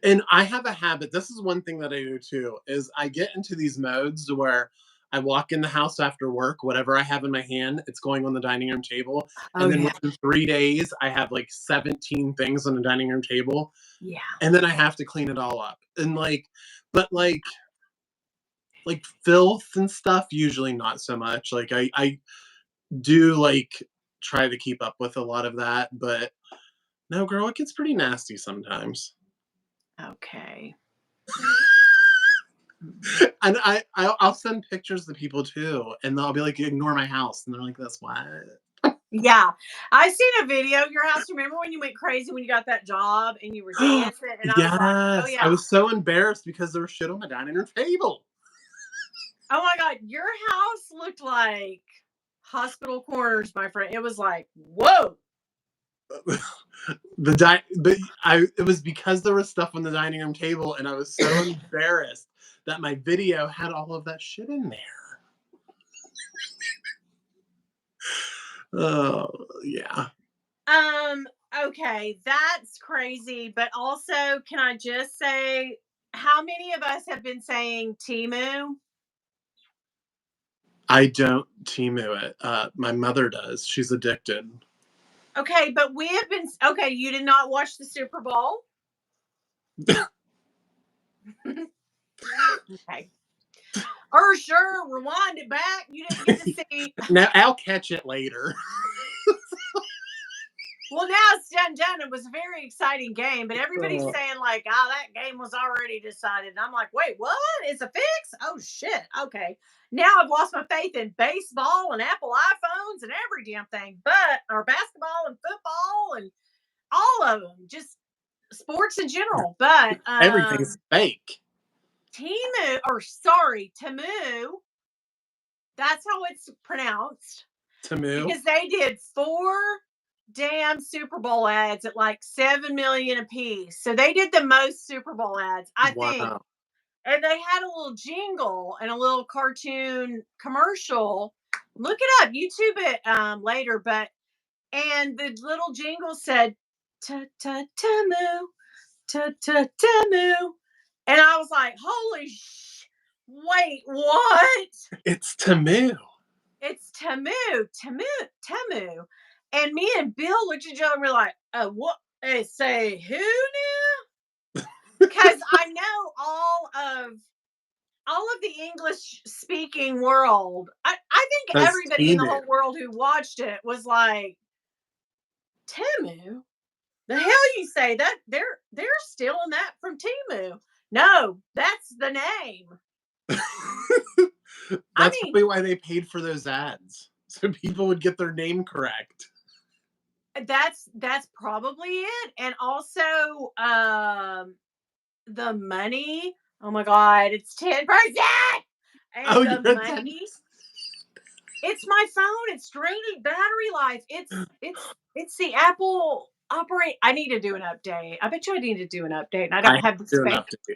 and I have a habit. This is one thing that I do too is I get into these modes where I walk in the house after work, whatever I have in my hand, it's going on the dining room table. Oh And then yeah, within 3 days, I have like 17 things on the dining room table. yeah. And then I have to clean it all up. And like, but like filth and stuff, usually not so much. Like I do like try to keep up with a lot of that, but no, girl, it gets pretty nasty sometimes. Okay. And I'll send pictures to people too, and they'll be like, "Ignore my house," and they're like, "That's what." Yeah, I seen a video of your house. Remember when you went crazy when you got that job and you were dancing? And I was like, oh Yes, I yeah. was so embarrassed because there was shit on my dining room table. Oh my god, your house looked like hospital corners, my friend. It was like, whoa. But I it was because there was stuff on the dining room table, and I was so embarrassed that my video had all of that shit in there. Oh yeah. Um, okay, that's crazy. But also, can I just say how many of us have been saying Timu? I don't Timu it. My mother does. She's addicted. Okay, but we have been okay, you did not watch the Super Bowl? Okay. Or sure, rewind it back. You didn't get to see. Now I'll catch it later. Well, now it's done. It was a very exciting game, but everybody's Uh, saying like, "Oh, that game was already decided." And I'm like, "Wait, what? It's a fix? Oh shit! Okay, now I've lost my faith in baseball and Apple iPhones and every damn thing, but or basketball and football and all of them, just sports in general. But Everything's fake. Timu, or sorry, Tamu, that's how it's pronounced Tamu. because they did four damn Super Bowl ads at like 7 million a piece. So they did the most Super Bowl ads, I think. Wow. And they had a little jingle and a little cartoon commercial. Look it up, YouTube it later. But and the little jingle said ta ta tamu ta ta tamu, and I was like, holy sh! Wait, what? It's Temu. It's Temu. And me and Bill looked at each other and we're like, what? Hey, say who now? Because I know all of the English speaking world. I think That's everybody in the Temu. whole world who watched it was like, Temu? The hell you say that they're stealing that from Temu. No, that's the name. That's probably why they paid for those ads. So people would get their name correct. That's probably it. And also the money. Oh my god, it's 10%. And the you're money. It's my phone. It's draining battery life. It's the Apple operate. I need to do an update. I bet you I need to do an update, and I don't have the do an space. update.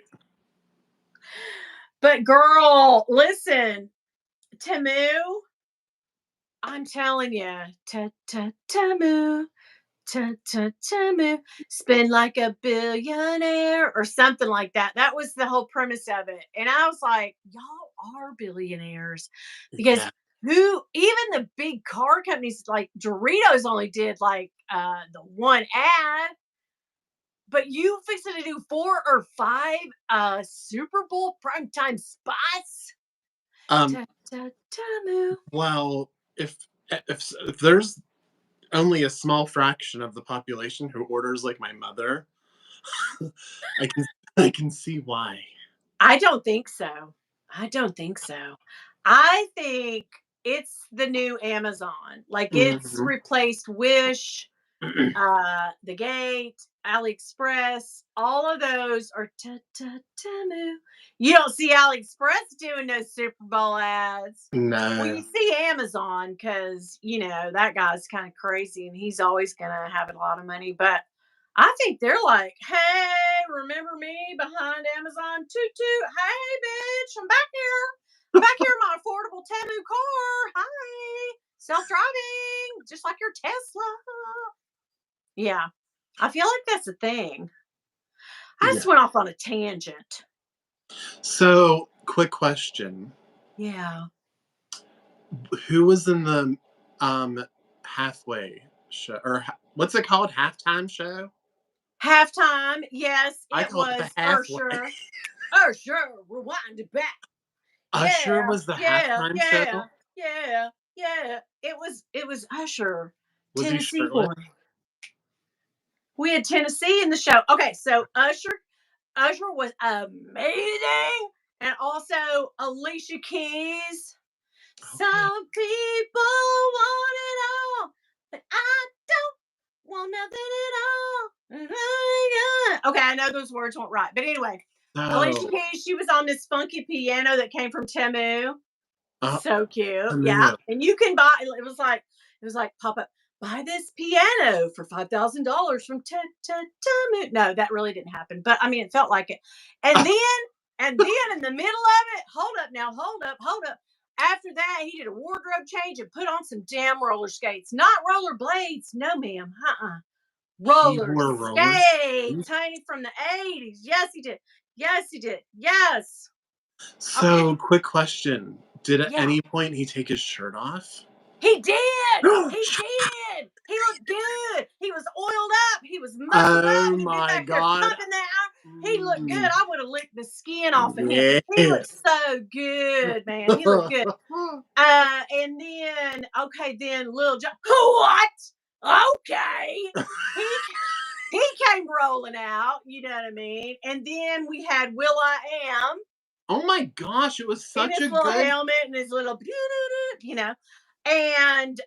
But girl, listen, Temu, I'm telling you, Temu, Temu, spend like a billionaire or something like that. That was the whole premise of it. And I was like, y'all are billionaires because Yeah. even the big car companies like Doritos only did like the one ad, but you fixing to do 4 or 5 Super Bowl primetime spots. Temu. Well, if there's only a small fraction of the population who orders like my mother, I can see why. I don't think so. I don't think so. I think it's the new Amazon. Like it's Mhm. replaced Wish, The Gate, AliExpress. All of those are Temu. You don't see AliExpress doing no Super Bowl ads. Well, you No. see Amazon because, that guy's kind of crazy and he's always going to have a lot of money. But I think they're like, hey, remember me behind Amazon? Toot toot. Hey, bitch, I'm back here. I'm back here in my affordable Temu car. Hi. Self-driving, just like your Tesla. Yeah. I feel like that's a thing. I Yeah. just went off on a tangent. So, quick question. Yeah. Who was in the halfway show or what's it called? Halftime show? Halftime. Yes, I it call it the was halfway. Usher. Usher, rewind it back. Usher Yeah, was the yeah, halftime yeah, show. yeah, yeah. It was Usher, Was he Tennessee shirtless? boy. We had Tennessee in the show. Okay, so Usher was amazing, and also Alicia Keys. Okay. Some people want it all, but I don't want nothing at all. Okay, I know those words weren't right, but anyway, Alicia So, Keys, she was on this funky piano that came from Temu. uh, So cute. Yeah. no. And you can buy it was like pop up, buy this piano for $5,000 from Temu. No, that really didn't happen. But I mean it felt like it. And then in the middle of it, hold up. After that, he did a wardrobe change and put on some damn roller skates. Not roller blades. No, ma'am. He Roller wore roller skates. skates. Honey from the 80s. Yes, he did. Yes, he did. Yes. So, Okay. quick question. Did at Yeah. any point he take his shirt off? He did. He did. He looked good. He was oiled up. He was muscled Oh up. He'd been my back there god. pumping that out. He looked good. Mm, I would have licked the skin off of him. yeah. He looked so good, man. He looked good. And then, okay, then Lil Jon. What? Okay. He he came rolling out. You know what I mean? And then we had Will I Am Oh my gosh, it was in such his a little good helmet and his little, and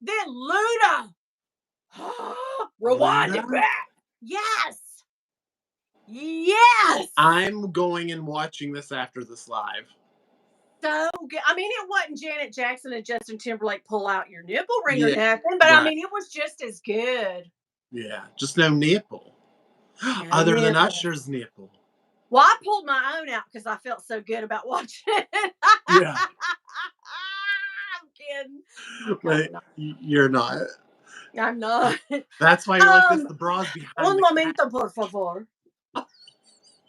then Luda. Rewind it Luda. back. Yes. Yes. I'm going and watching this after this live. So good. I mean, it wasn't Janet Jackson and Justin Timberlake pull out your nipple ring or Yeah, nothing, but I right. mean, it was just as good. Yeah, just no nipple. No Other than nipple. Usher's nipple. Well, I pulled my own out because I felt so good about watching it. Yeah, I'm kidding. I'm kind but of not. you're not. I'm not. That's why you're like this. The bras behind Un the cat. momento, por favor.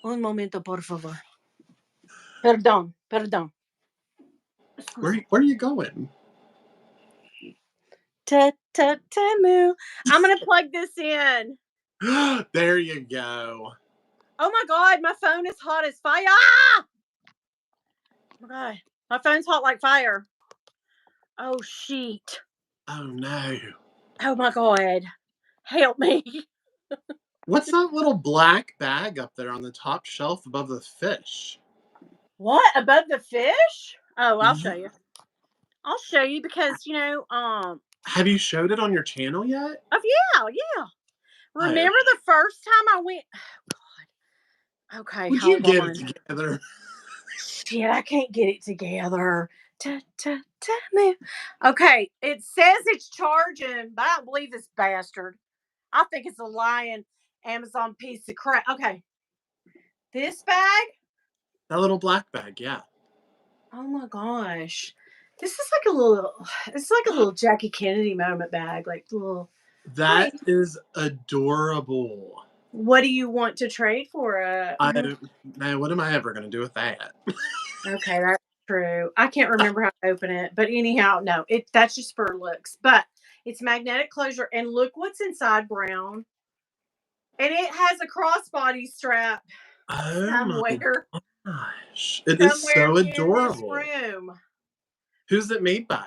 Un momento, por favor. Perdón, perdón. Where are you going? Moo. I'm gonna plug this in. There you go. Oh my god, my phone is hot as fire. Ah! Oh my god, my phone's hot like fire. Oh shit. Oh no. Oh my god. Help me. What's that little black bag up there on the top shelf above the fish? What? Above the fish? Oh, I'll show Yeah. you. I'll show you because Have you showed it on your channel yet? oh yeah. Oh, Remember the first time I went God. Okay, would you hold get it on. together? Shit, I can't get it together. Me. Okay, it says it's charging, but I don't believe this bastard. I think it's a lying Amazon piece of crap. Okay, this bag. That little black bag, yeah. Oh my gosh, this is like a little. It's like a little Jackie Kennedy moment bag, like little. Hi. That is adorable. What do you want to trade for? Man, what am I ever gonna do with that? Okay, that's true. I can't remember how to open it, but anyhow, no, that's just for looks. But it's magnetic closure, and look what's inside, Brown. And it has a crossbody strap Oh my somewhere, gosh. It is somewhere so in this adorable. room. Who's it made by?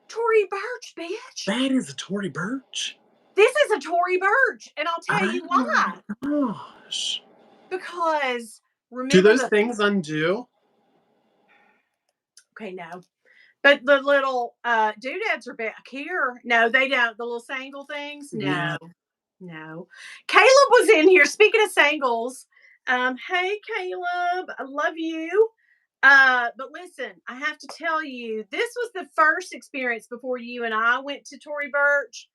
Tory Burch, bitch. That is a Tory Burch. This is a Tory Burch, and I'll tell you Oh why. my gosh. Because Do remember those the things undo? okay, no. But the little doodads are back here. No, they don't. The little sangle things. Yeah. No. Caleb was in here. Speaking of sangles, hey Caleb, I love you. But listen, I have to tell you, this was the first experience before you and I went to Tory Burch.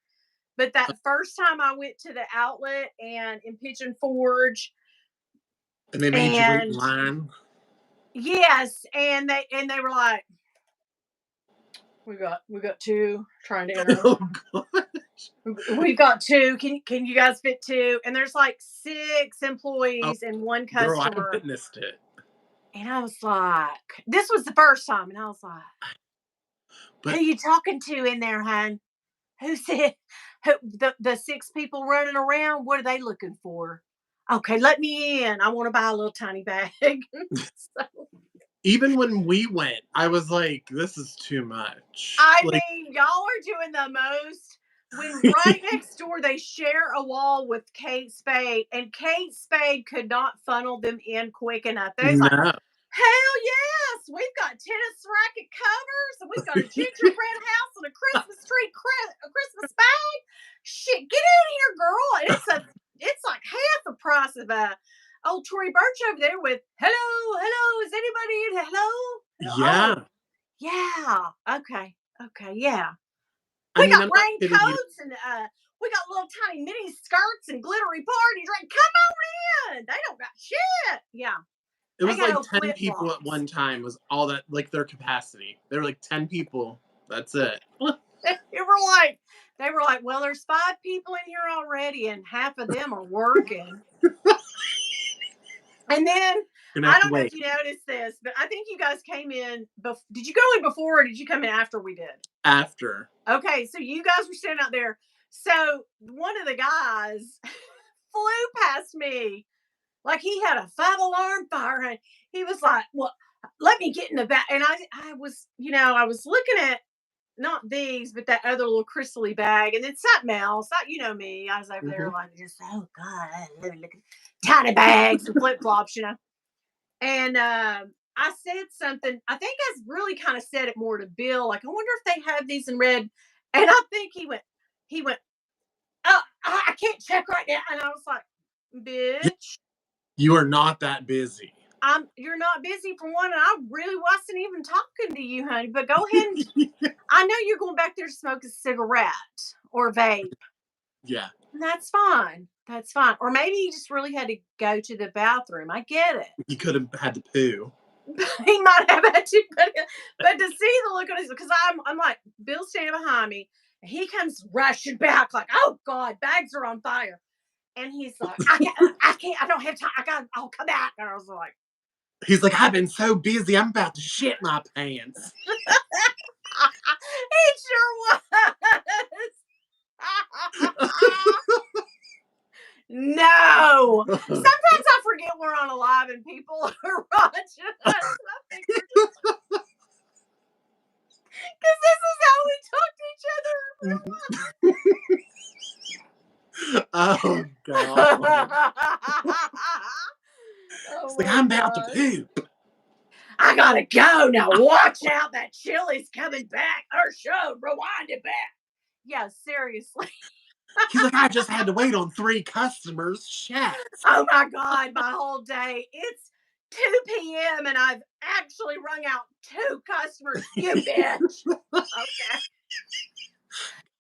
But that first time I went to the outlet and in Pigeon Forge, And they made you wait in and line. yes, and they were like, we got two trying to enter. Oh gosh. We've got two. Can you guys fit two? And there's like 6 Oh, employees and one girl, I customer. witnessed it. And I was like, this was the first time, and I was like, But who you talking to in there, hon? Who said the 6 people running around? What are they looking for? Okay, let me in. I want to buy a little tiny bag. So, even when we went, I was like, this is too much. I Like, mean, y'all are doing the most. When right next door they share a wall with Kate Spade, and Kate Spade could not funnel them in quick enough. They's like, no. hell yes, we've got tennis racket covers, and we've got a gingerbread house and a Christmas tree, a Christmas bag. Shit, get in here, girl! It's like half the price of a old Tory Burch over there with hello, is anybody in? Hello? Yeah. Oh, yeah. Okay, yeah. I We mean, got I'm not kidding you. raincoats and we got little tiny mini skirts and glittery party dress. Come on in. They don't got shit. Yeah. It They was got like old 10 flip people at flops. one time, was all that, like, their capacity. They were like 10 people. That's it. They were like, well, there's 5 people in here already, and half of them are working. And then You're gonna I have to don't know if wait. you noticed this, but I think you guys came in. Did you go in before, or did you come in after we did? After. Okay, so you guys were standing out there. So one of the guys flew past me like he had a 5 alarm fire, and he was like, well, let me get in the back. And I was, I was looking at not these, but that other little crystally bag, and it's something else. You know me. I was over there Mhm. like, just oh god, let me look at tiny bags and flip flops. And I said something. I think I really kind of said it more to Bill, like, I wonder if they have these in red. And I think he went, oh, I can't check right now. And I was like, bitch, You are not that busy. you're not busy for one, and I really wasn't even talking to you, honey. But go ahead and I know you're going back there to smoke a cigarette or vape. Yeah. And that's fine. That's fine. Or maybe you just really had to go to the bathroom. I get it. You could have had to poo. He might have had to, but to see the look on his, because I'm like, Bill's standing behind me, and he comes rushing back like, oh god, bags are on fire, and he's like, I can't, I don't have time, I'll come back, and I was like, He's like, I've been so busy, I'm about to shit my pants. He sure was. No. Sometimes I forget we're on a live and people are watching us. I think we're just because this is how we talk to each other. Oh God. Oh It's like, my I'm about to gosh. poop. I gotta go now. Watch out, that chili's coming back. Our show, rewind it back. Yeah, seriously. He's like, I just had to wait on 3 customers. Shit. Oh my God, my whole day. It's 2 p.m. and I've actually rung out 2 customers. You bitch.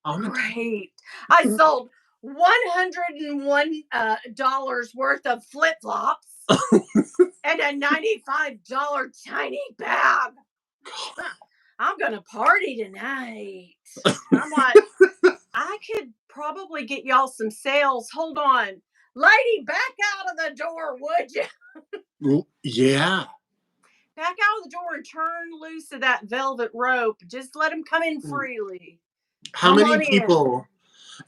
Okay. Great. I sold $101 worth of flip flops and a $95 tiny bag. I'm gonna party tonight. I'm like, I could probably get y'all some sales. Hold on. Lady, back out of the door, would you? Yeah. Back out of the door and turn loose of that velvet rope. Just let them come in freely. How Come many on in. people?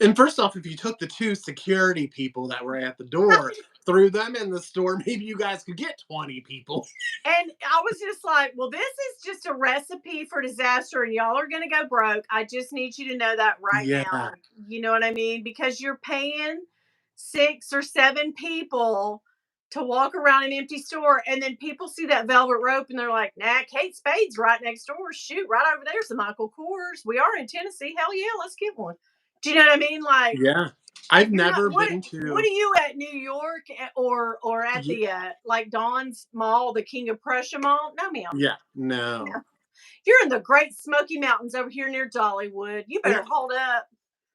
And first off, if you took the 2 security people that were at the door, threw them in the store, maybe you guys could get 20 people. And I was just like, well, this is just a recipe for disaster and y'all are going to go broke. I just need you to know that right now. You know what I mean? Because you're paying 6 or 7 people to walk around an empty store, and then people see that velvet rope and they're like, nah, Kate Spade's right next door. Shoot, right over there's the Michael Kors. We are in Tennessee. Hell yeah, let's get one. Do you know what I mean? Like, yeah. I've you're never not, what, been to. What are you at New York or at the like Dawn's Mall, the King of Prussia Mall? No, ma'am. Yeah, no. You're in the Great Smoky Mountains over here near Dollywood. You better hold up.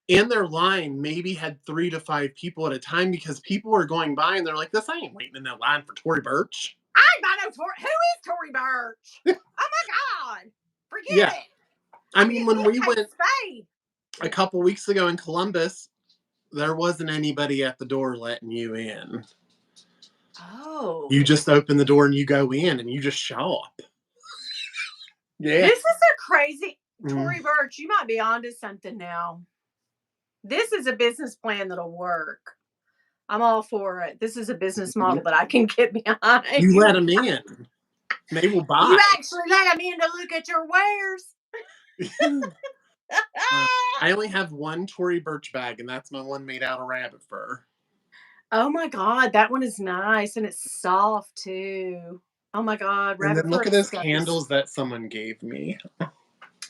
And their line maybe had 3 to 5 people at a time because people were going by and they're like, this I ain't waiting in that line for Tory Burch. I ain't by no Tory. Who is Tory Burch? Oh my God. Forget it. I mean, when we went Spade. a couple weeks ago in Columbus, there wasn't anybody at the door letting you in. Oh. You just open the door and you go in and you just shop. Yeah. This is a crazy Tory Burch. You might be onto something now. This is a business plan that'll work. I'm all for it. This is a business model that I can get behind. You let them in. They will buy. You actually let them in to look at your wares. I only have one Tory Burch bag, and that's my one made out of rabbit fur. Oh my God, that one is nice, and it's soft too. Oh my God, rabbit and then look at those candles that someone gave me.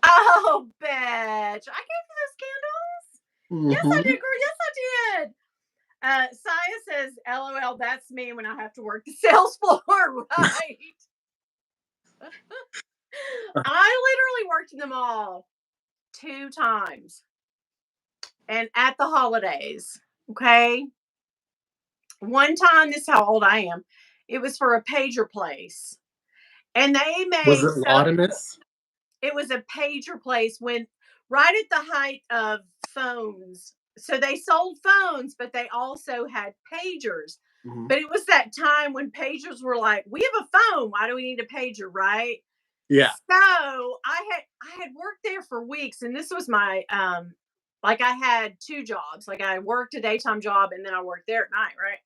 Oh, bitch! I gave you those candles. Yes, I did, girl. Yes, I did. Saya says, "LOL, that's me when I have to work the sales floor." Right. I literally worked in them all 2 times, and at the holidays. Okay. One time, this is how old I am. It was for a pager place, and they made. Was it Laudamus? It was a pager place when right at the height of phones. So they sold phones, but they also had pagers. But it was that time when pagers were like, we have a phone. Why do we need a pager, right? Yeah. So I had worked there for weeks, and this was my like I had 2 jobs. Like I worked a daytime job and then I worked there at night, right?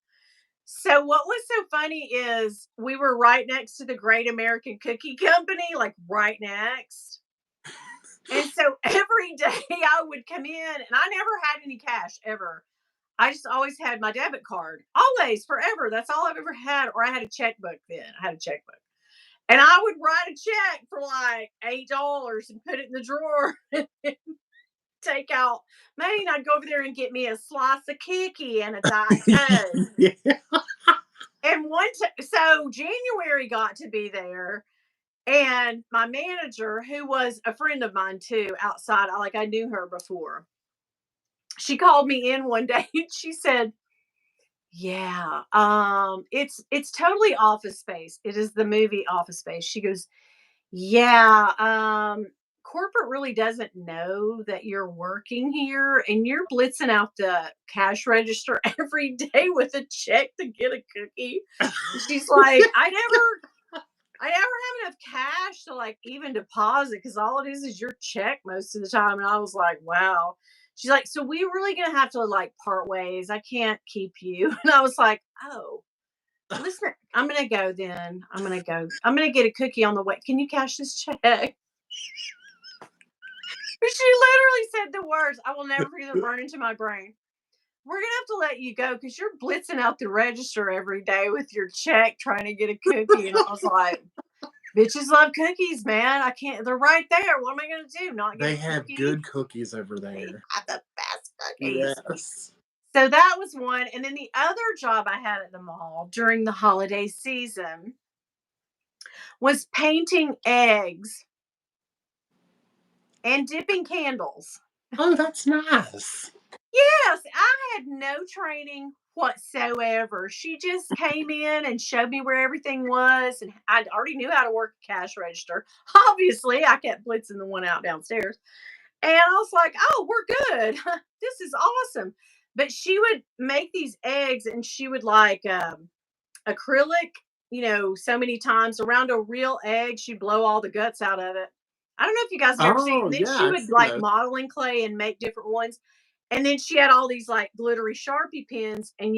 So what was so funny is we were right next to the Great American Cookie Company, like right next. And so every day I would come in, and I never had any cash ever. I just always had my debit card, always, forever. That's all I've ever had. Or I had a checkbook then. I had a checkbook. And I would write a check for like $8 and put it in the drawer and take out. Man, I'd go over there and get me a slice of cookie and a Diet Coke. Yeah. And so January got to be there. And my manager, who was a friend of mine too, outside, like I knew her before, she called me in one day and she said, yeah, it's totally Office Space. It is the movie Office Space. She goes, yeah, corporate really doesn't know that you're working here and you're blitzing out the cash register every day with a check to get a cookie. She's like, I never I never have enough cash to like even deposit because all it is your check most of the time. And I was like, wow. She's like, so we really gonna have to like part ways. I can't keep you. And I was like, oh, listen, I'm gonna go then. I'm gonna go. I'm gonna get a cookie on the way. Can you cash this check? She literally said the words. I will never forget them burn into my brain. We're gonna have to let you go because you're blitzing out the register every day with your check trying to get a cookie. And I was like, bitches love cookies, man. I can't. They're right there. What am I gonna do? Not get They a have cookie? good cookies over They there. have the best cookies. Yes. So that was one. And then the other job I had at the mall during the holiday season was painting eggs and dipping candles. Oh, that's nice. Yes, I had no training whatsoever. She just came in and showed me where everything was, and I already knew how to work a cash register. Obviously, I kept blitzing the one out downstairs. And I was like, oh, we're good. This is awesome. But she would make these eggs and she would like acrylic, so many times around a real egg. She'd blow all the guts out of it. I don't know if you guys have ever seen. Oh, And then yeah, she I've would seen like those. modeling clay and make different ones. And then she had all these like glittery Sharpie pens. And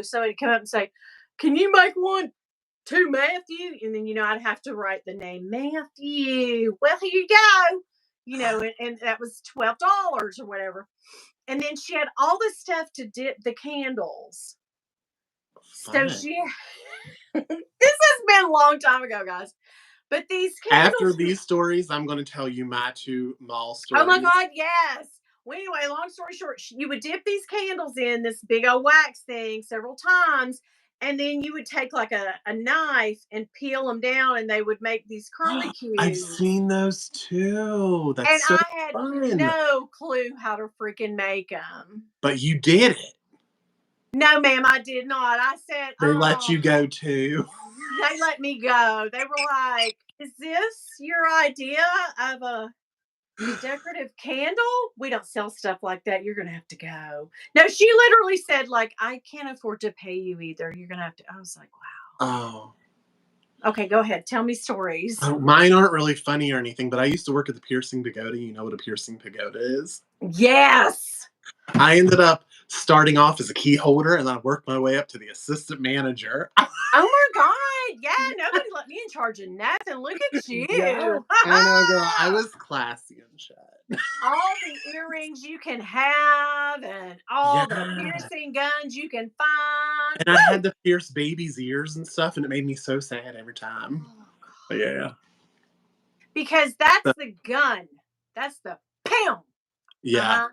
somebody would come up and say, can you make one to Matthew? And then, I'd have to write the name Matthew. Well, here you go. And that was $12 or whatever. And then she had all this stuff to dip the candles. So Fun. she this has been a long time ago, guys. But these After candles, these stories, I'm going to tell you my 2 mall oh my stories. God, yes. Well, anyway, long story short, you would dip these candles in this big old wax thing several times. And then you would take like a knife and peel them down, and they would make these curly I've cues. seen those too. And That's so I had fun. no clue how to freaking make them. But you did it. No, ma'am, I did not. I said, They let you go too. they let me go. They were like, is this your idea of a decorative candle? We don't sell stuff like that. You're gonna have to go. No, she literally said, like, I can't afford to pay you either. You're gonna have to. I was like, wow. Oh. Okay, go ahead. Tell me stories. Mine aren't really funny or anything, but I used to work at the Piercing Pagoda. You know what a piercing pagoda is? Yes. I ended up starting off as a key holder, and then I worked my way up to the assistant manager. Oh my God. Yeah, nobody let me in charge of nothing. Look at Yeah, you. I know, girl. I was classy and shit. All the earrings you can have and all the Yeah. piercing guns you can find. And I had to pierce babies' ears and stuff, and it made me so sad every time. Oh, But yeah. because that's the gun. That's the pound. Yeah. Uh-huh.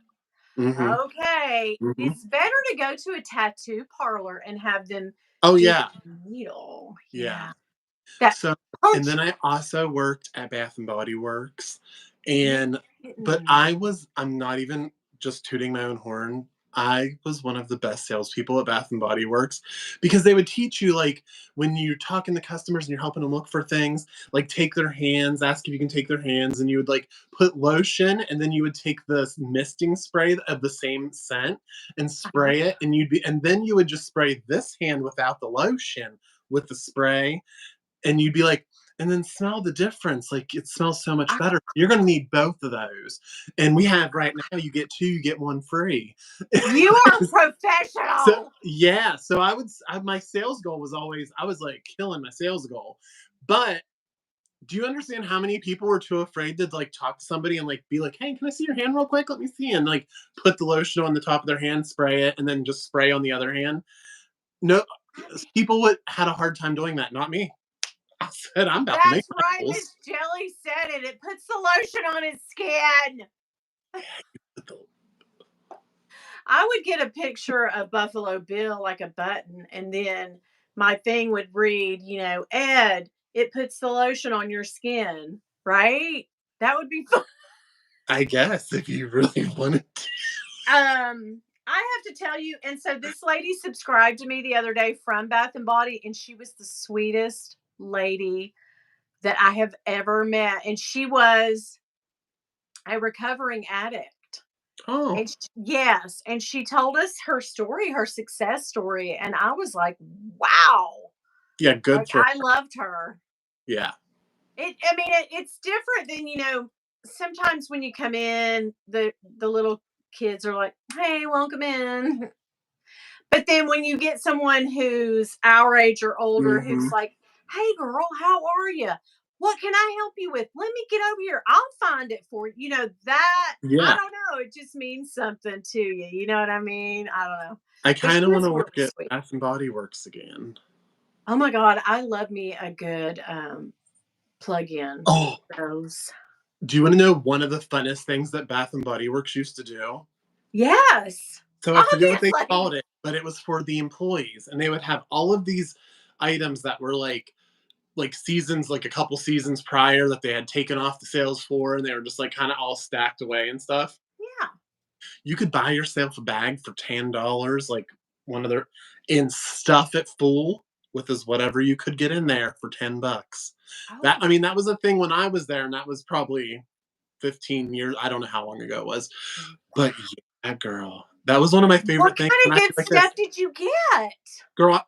Hmm. Okay. Hmm. It's better to go to a tattoo parlor and have them Oh, do the yeah. needle. Yeah. Yeah. That So, and punch. then I also worked at Bath and Body Works, No and but kidding. I'm not even just tooting my own horn. I was one of the best salespeople at Bath and Body Works because they would teach you, like, when you're talking to customers and you're helping them look for things, like take their hands, ask if you can take their hands, and you would like put lotion, and then you would take the misting spray of the same scent and Uh-huh. spray it, and then you would just spray this hand without the lotion with the spray, and you'd be like, and then smell the difference. Like, it smells so much I- better. You're going to need both of those. And we have right now, you get 2, you get 1 free. You are So, professional. yeah. So my sales goal was always, I was like killing my sales goal. But do you understand how many people were too afraid to like talk to somebody and like be like, hey, can I see your hand real quick? Let me see. And like put the lotion on the top of their hand, spray it, and then just spray on the other hand. No, people had a hard time doing that. Not me. I said, I'm about to make That's my right. goals. Miss Jelly said it. It puts the lotion on his skin. I would get a picture of Buffalo Bill, like a button, and then my thing would read, Ed, it puts the lotion on your skin, right? That would be fun. I guess if you really wanted to. I have to tell you, and so this lady subscribed to me the other day from Bath and Body, and she was the sweetest lady that I have ever met. And she was a recovering addict. Oh, And yes, and she told us her story, her success story, and I was like, "Wow!" yeah, good Like for I loved her. Yeah. It's different than, sometimes when you come in, the little kids are like, "Hey, welcome in." But then when you get someone who's our age or older Hmm. who's like, "Hey girl, how are you? What can I help you with? Let me get over here. I'll find it for you." That I Yeah. don't know, it just means something to you. You know what I mean? I don't know. I But kind she of want was to really work at sweet. Bath and Body Works again. Oh my god, I love me a good plug-in Oh, rose. do you want to know one of the funnest things that Bath and Body Works used to do? Yes. So I forget what they Obviously. called it, but it was for the employees, and they would have all of these items that were like seasons, like a couple seasons prior that they had taken off the sales floor, and they were just like kind of all stacked away and stuff. Yeah. You could buy yourself a bag for $10, like one of their, and stuff it full with as whatever you could get in there for $10. Oh That I my mean, that was a thing when I was there, and that was probably 15 years. I don't know how long ago it was, but wow. yeah, girl, that was one of my What favorite things. kind And of I good feel like this, stuff did you get? girl.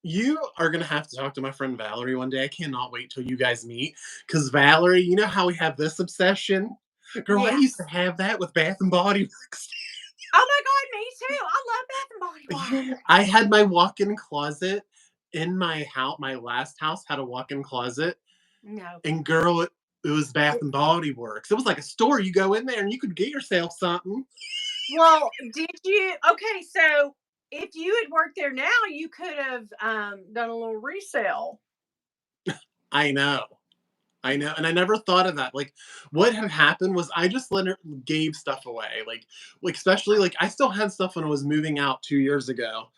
You are gonna have to talk to my friend Valerie one day. I cannot wait till you guys meet. Cause Valerie, you know how we have this obsession? Girl, I used to Yes. have that with Bath and Body Works. Oh my god, me too. I love Bath and Body Yeah, Works. I had my walk-in closet in my house. My last house had a walk-in closet, No. and girl, it was Bath and Body Works. It was like a store. You go in there and you could get yourself something. Well, did you okay, so if you had worked there now, you could have done a little resale. I know. I know, and I never thought of that. Like, what had happened was I just gave stuff away. Like especially like I still had stuff when I was moving out 2 years ago,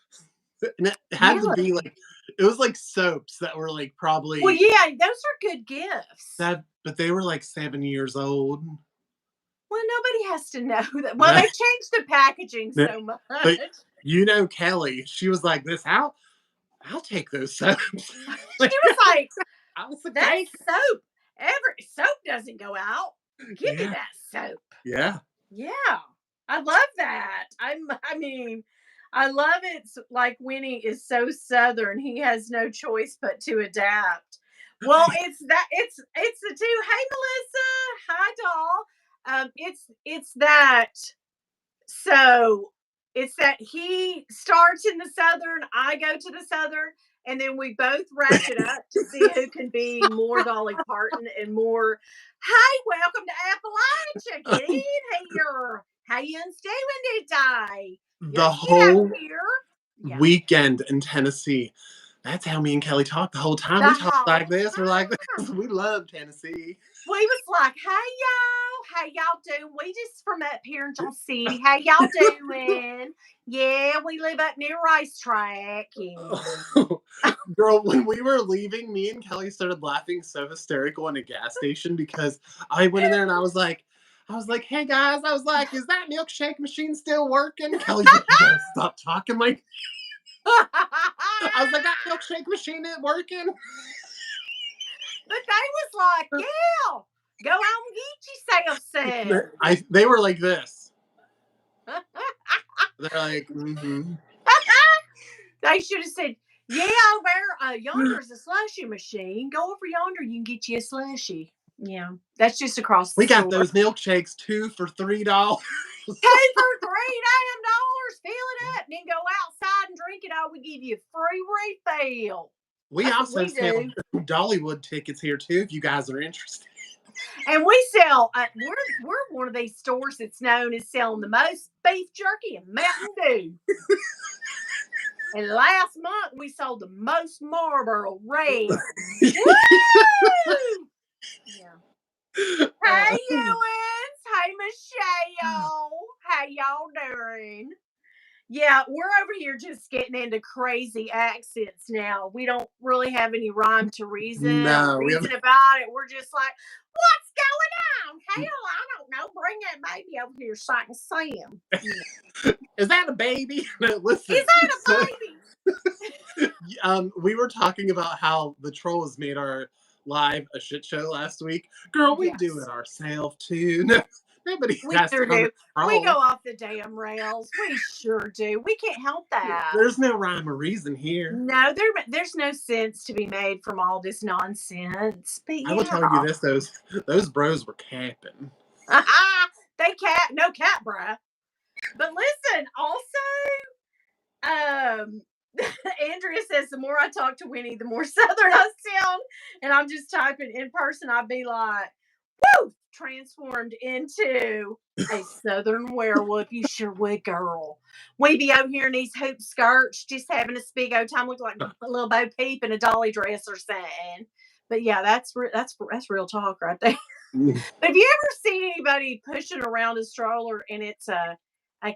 and it had to be Really? like it was like soaps that were like Well, probably yeah, those are good gifts. that, but they were like 7 years old. Well, nobody has to know that. Well, That, they've changed the packaging that- so much. but you know Kelly, she was like this. I'll take those soaps. She Like was like, I was like, "That thank. soap, every soap doesn't go out. Give me Yeah, that soap." yeah. Yeah, I love that. I mean, I love it. Like Winnie is so southern, he has no choice but to adapt. Well, it's the two. Hey, Melissa. Hi, doll. It's that. So it's that he starts in the southern, I go to the southern, and then we both ratchet up to see who can be more Dolly Parton and more. Hey, welcome to Appalachia. Get in here. How you doing today? You The get up whole here. Yeah. weekend in Tennessee. That's how me and Kelly talked the whole time. The We talked like whole this. We're like time. this. We love Tennessee. We was like, "Hey y'all, how y'all doing? We just from up here in Johnson City. How y'all doing? Yeah, we live up near racetrack. Yeah." Girl, when we were leaving, me and Kelly started laughing so hysterical in a gas station because I went in there and I was like, hey guys, I was like, is that milkshake machine still working? Kelly's like, you gotta stop talking like I was like, that milkshake machine isn't working. But they was like, "Yeah, go out and get yourself some." They were like this. They're like, mm-hmm. They should have said, "Yeah, over there, yonder's a slushy machine. Go over yonder, you can get you a slushy." Yeah, that's just across the We got store. those milkshakes 2 for $3. Pay for $3 damn. Fill it up, and then go outside and drink it all. We give you a free refill. We That's what also we sell do. Dollywood tickets here too, if you guys are interested. And we sell. We're one of these stores that's known as selling the most beef jerky and Mountain Dew. And last month we sold the most Marlboro Red. Woo! Yeah. Hey, Ewins. Hey, Michelle. How y'all doing? Yeah, we're over here just getting into crazy accents now. We don't really have any rhyme to reason or No, we have. reason about it. We're just like, what's going on? Hell, I don't know. Bring that baby over here so I can see him. Is that a baby? No, listen. Is that a So, baby? we were talking about how the trolls made our live a shit show last week. Girl, we do it Yes. ourselves too. No, Nobody We has to sure come do. and We go control. off the damn rails. We sure do. We can't help that. There's no rhyme or reason here. No, there's no sense to be made from all this nonsense. But I will yeah. tell you this: those bros were capping. They no cat, bruh. But listen, also, Andrea says the more I talk to Winnie, the more Southern I sound. And I'm just typing in person, I'd be like, woo, transformed into a Southern werewolf. You sure would, girl. We be out here in these hoop skirts, just having a speedo time, looking like a little Bo Peep in a dolly dress or something. But yeah, that's real talk right there. But have you ever seen anybody pushing around a stroller and it's a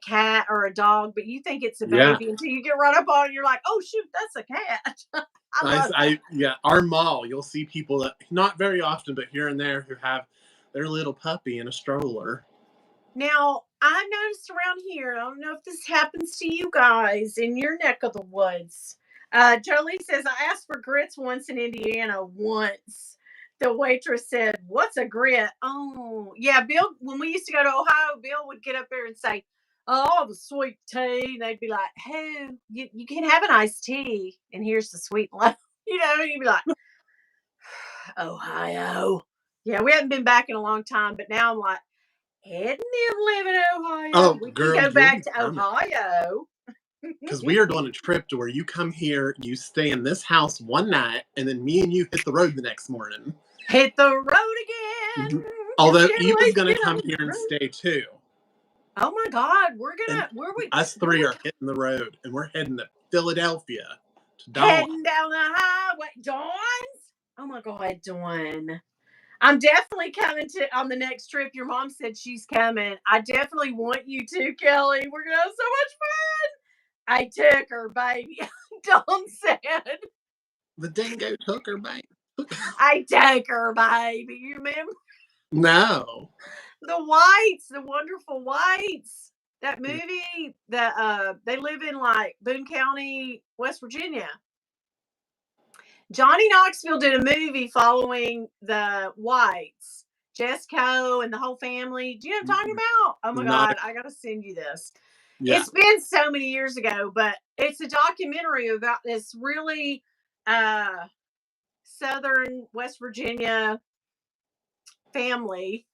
cat or a dog, but you think it's a Yeah. baby until you get right up on it and you're like, oh shoot, that's a cat. I love that. Yeah, our mall, you'll see people that not very often, but here and there, who have their little puppy in a stroller. Now, I noticed around here, I don't know if this happens to you guys in your neck of the woods. Jolie says, I asked for grits once in Indiana once. The waitress said, what's a grit? Oh, yeah. Bill, when we used to go to Ohio, Bill would get up there and say, oh, the sweet tea. And they'd be like, hey, you can have an iced tea. And here's the sweet one. You know, and you'd be like, Ohio. Yeah, we haven't been back in a long time, but now I'm like, Ed and them live in Ohio. Oh, We girl, can go you'll back be to coming. Ohio. Because we are doing a trip to where you come here, you stay in this house one night, and then me and you hit the road the next morning. Hit the road again. Although Eva's going to come here and stay too. Oh my God, Us three are hitting the road, and we're heading to Philadelphia. To Dawn. Heading down the highway. Dawn's? Oh my God, Dawn. I'm definitely coming on the next trip. Your mom said she's coming. I definitely want you to, Kelly. We're going to have so much fun. I took her, baby. Dawn said. The dingo took her, baby. I took her, baby. You remember? No. The Whites, the Wonderful Whites. That movie that they live in like Boone County, West Virginia. Johnny Knoxville did a movie following the Whites, Jesco and the whole family. Do you know what I'm talking about? Oh my God, I gotta send you this. Yeah. It's been so many years ago, but it's a documentary about this really Southern West Virginia family.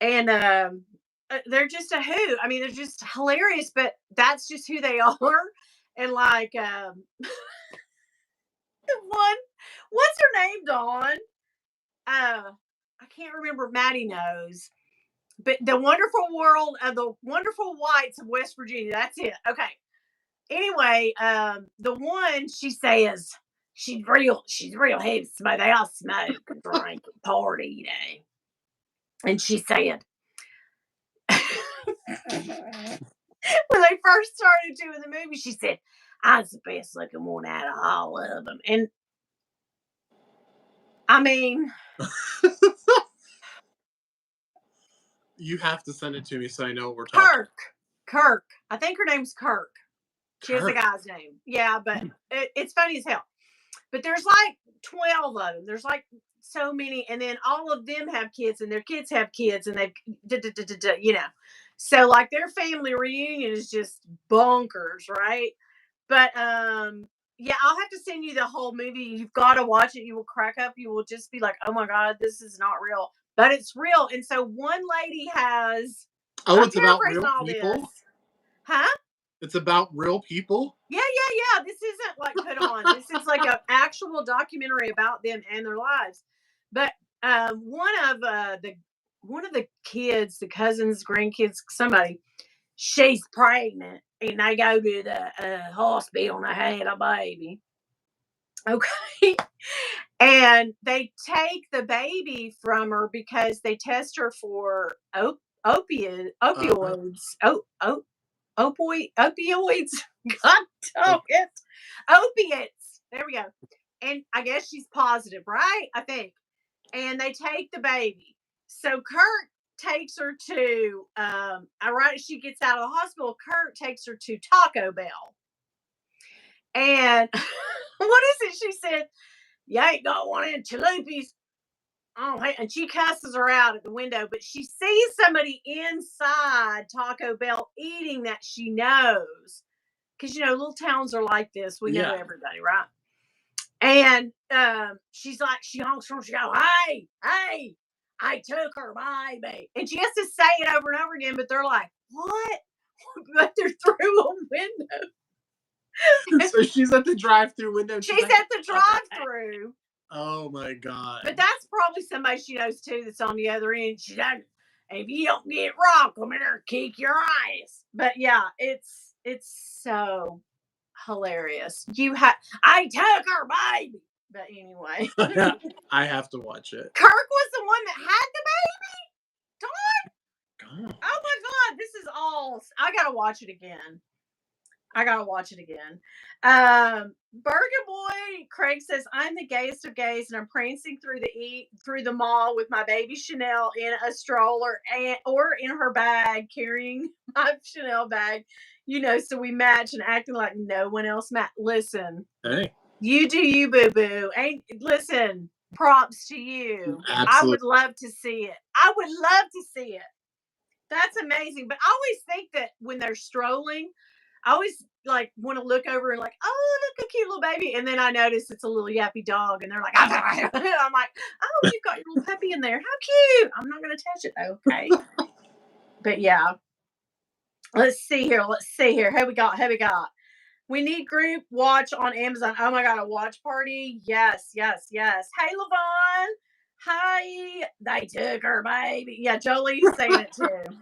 And they're just a hoot. I mean, they're just hilarious, but that's just who they are. And like what's her name, Dawn? I can't remember. Maddie knows. But the Wonderful World of the Wonderful Whites of West Virginia. That's it. Okay. Anyway, the one she says she's real heavy. Somebody they all smoke and drink and party, you know. And she said when they first started doing the movie, she said, I was the best looking one out of all of them. And I mean, you have to send it to me so I know what we're talking. Kirk. I think her name's Kirk. She has a guy's name. Yeah, but it's funny as hell. But there's like 12 of them. There's like so many. And then all of them have kids and their kids have kids and they've, you know. So like their family reunion is just bonkers, right? But yeah, I'll have to send you the whole movie. You've got to watch it. You will crack up. You will just be like, oh my God, this is not real. But it's real. And so one lady has it's about real people? This. Huh? It's about real people? Yeah. This isn't like put on. This is like an actual documentary about them and their lives. But one of the kids, the cousins, grandkids, somebody, she's pregnant, and they go to the hospital and they had a baby. Okay. And they take the baby from her because they test her for opioids. Opioids. God damn it. Opiates. There we go. And I guess she's positive, right? I think. And they take the baby. So Kurt takes her to right as she gets out of the hospital, Kurt takes her to Taco Bell. And what is it? She said, you ain't got one in Chalupas. Oh, hey, and she cusses her out at the window, but she sees somebody inside Taco Bell eating that she knows. Because, little towns are like this. We know Yeah. everybody, right? And she's like, she honks from, she goes, hey, I took her baby. And she has to say it over and over again, but they're like, what? But they're through a window. So she's at the drive-through window. She's at the drive-through. Oh my God. But that's probably somebody she knows too that's on the other end. She's like, if you don't get rock, I'm gonna kick your ass. But yeah, it's so hilarious. I took her baby. But anyway. I have to watch it. Kirk was the one that had the baby? God. Oh my God, this is all. I gotta watch it again. Burger Boy Craig says, I'm the gayest of gays, and I'm prancing through the mall with my baby Chanel in a stroller or in her bag, carrying my Chanel bag, so we match and acting like no one else Listen, hey, you do you, boo boo. Listen, props to you. Absolutely. I would love to see it. That's amazing. But I always think that when they're strolling, I always want to look over and oh, look, a cute little baby. And then I notice it's a little yappy dog, and they're like, I'm like, oh, you've got your little puppy in there. How cute. I'm not going to touch it though. Okay. But yeah. Let's see here. Who we got? We need group watch on Amazon. Oh my God, a watch party. Yes. Hey, Levon. Hi. They took her baby. Yeah, Jolie's saying it too.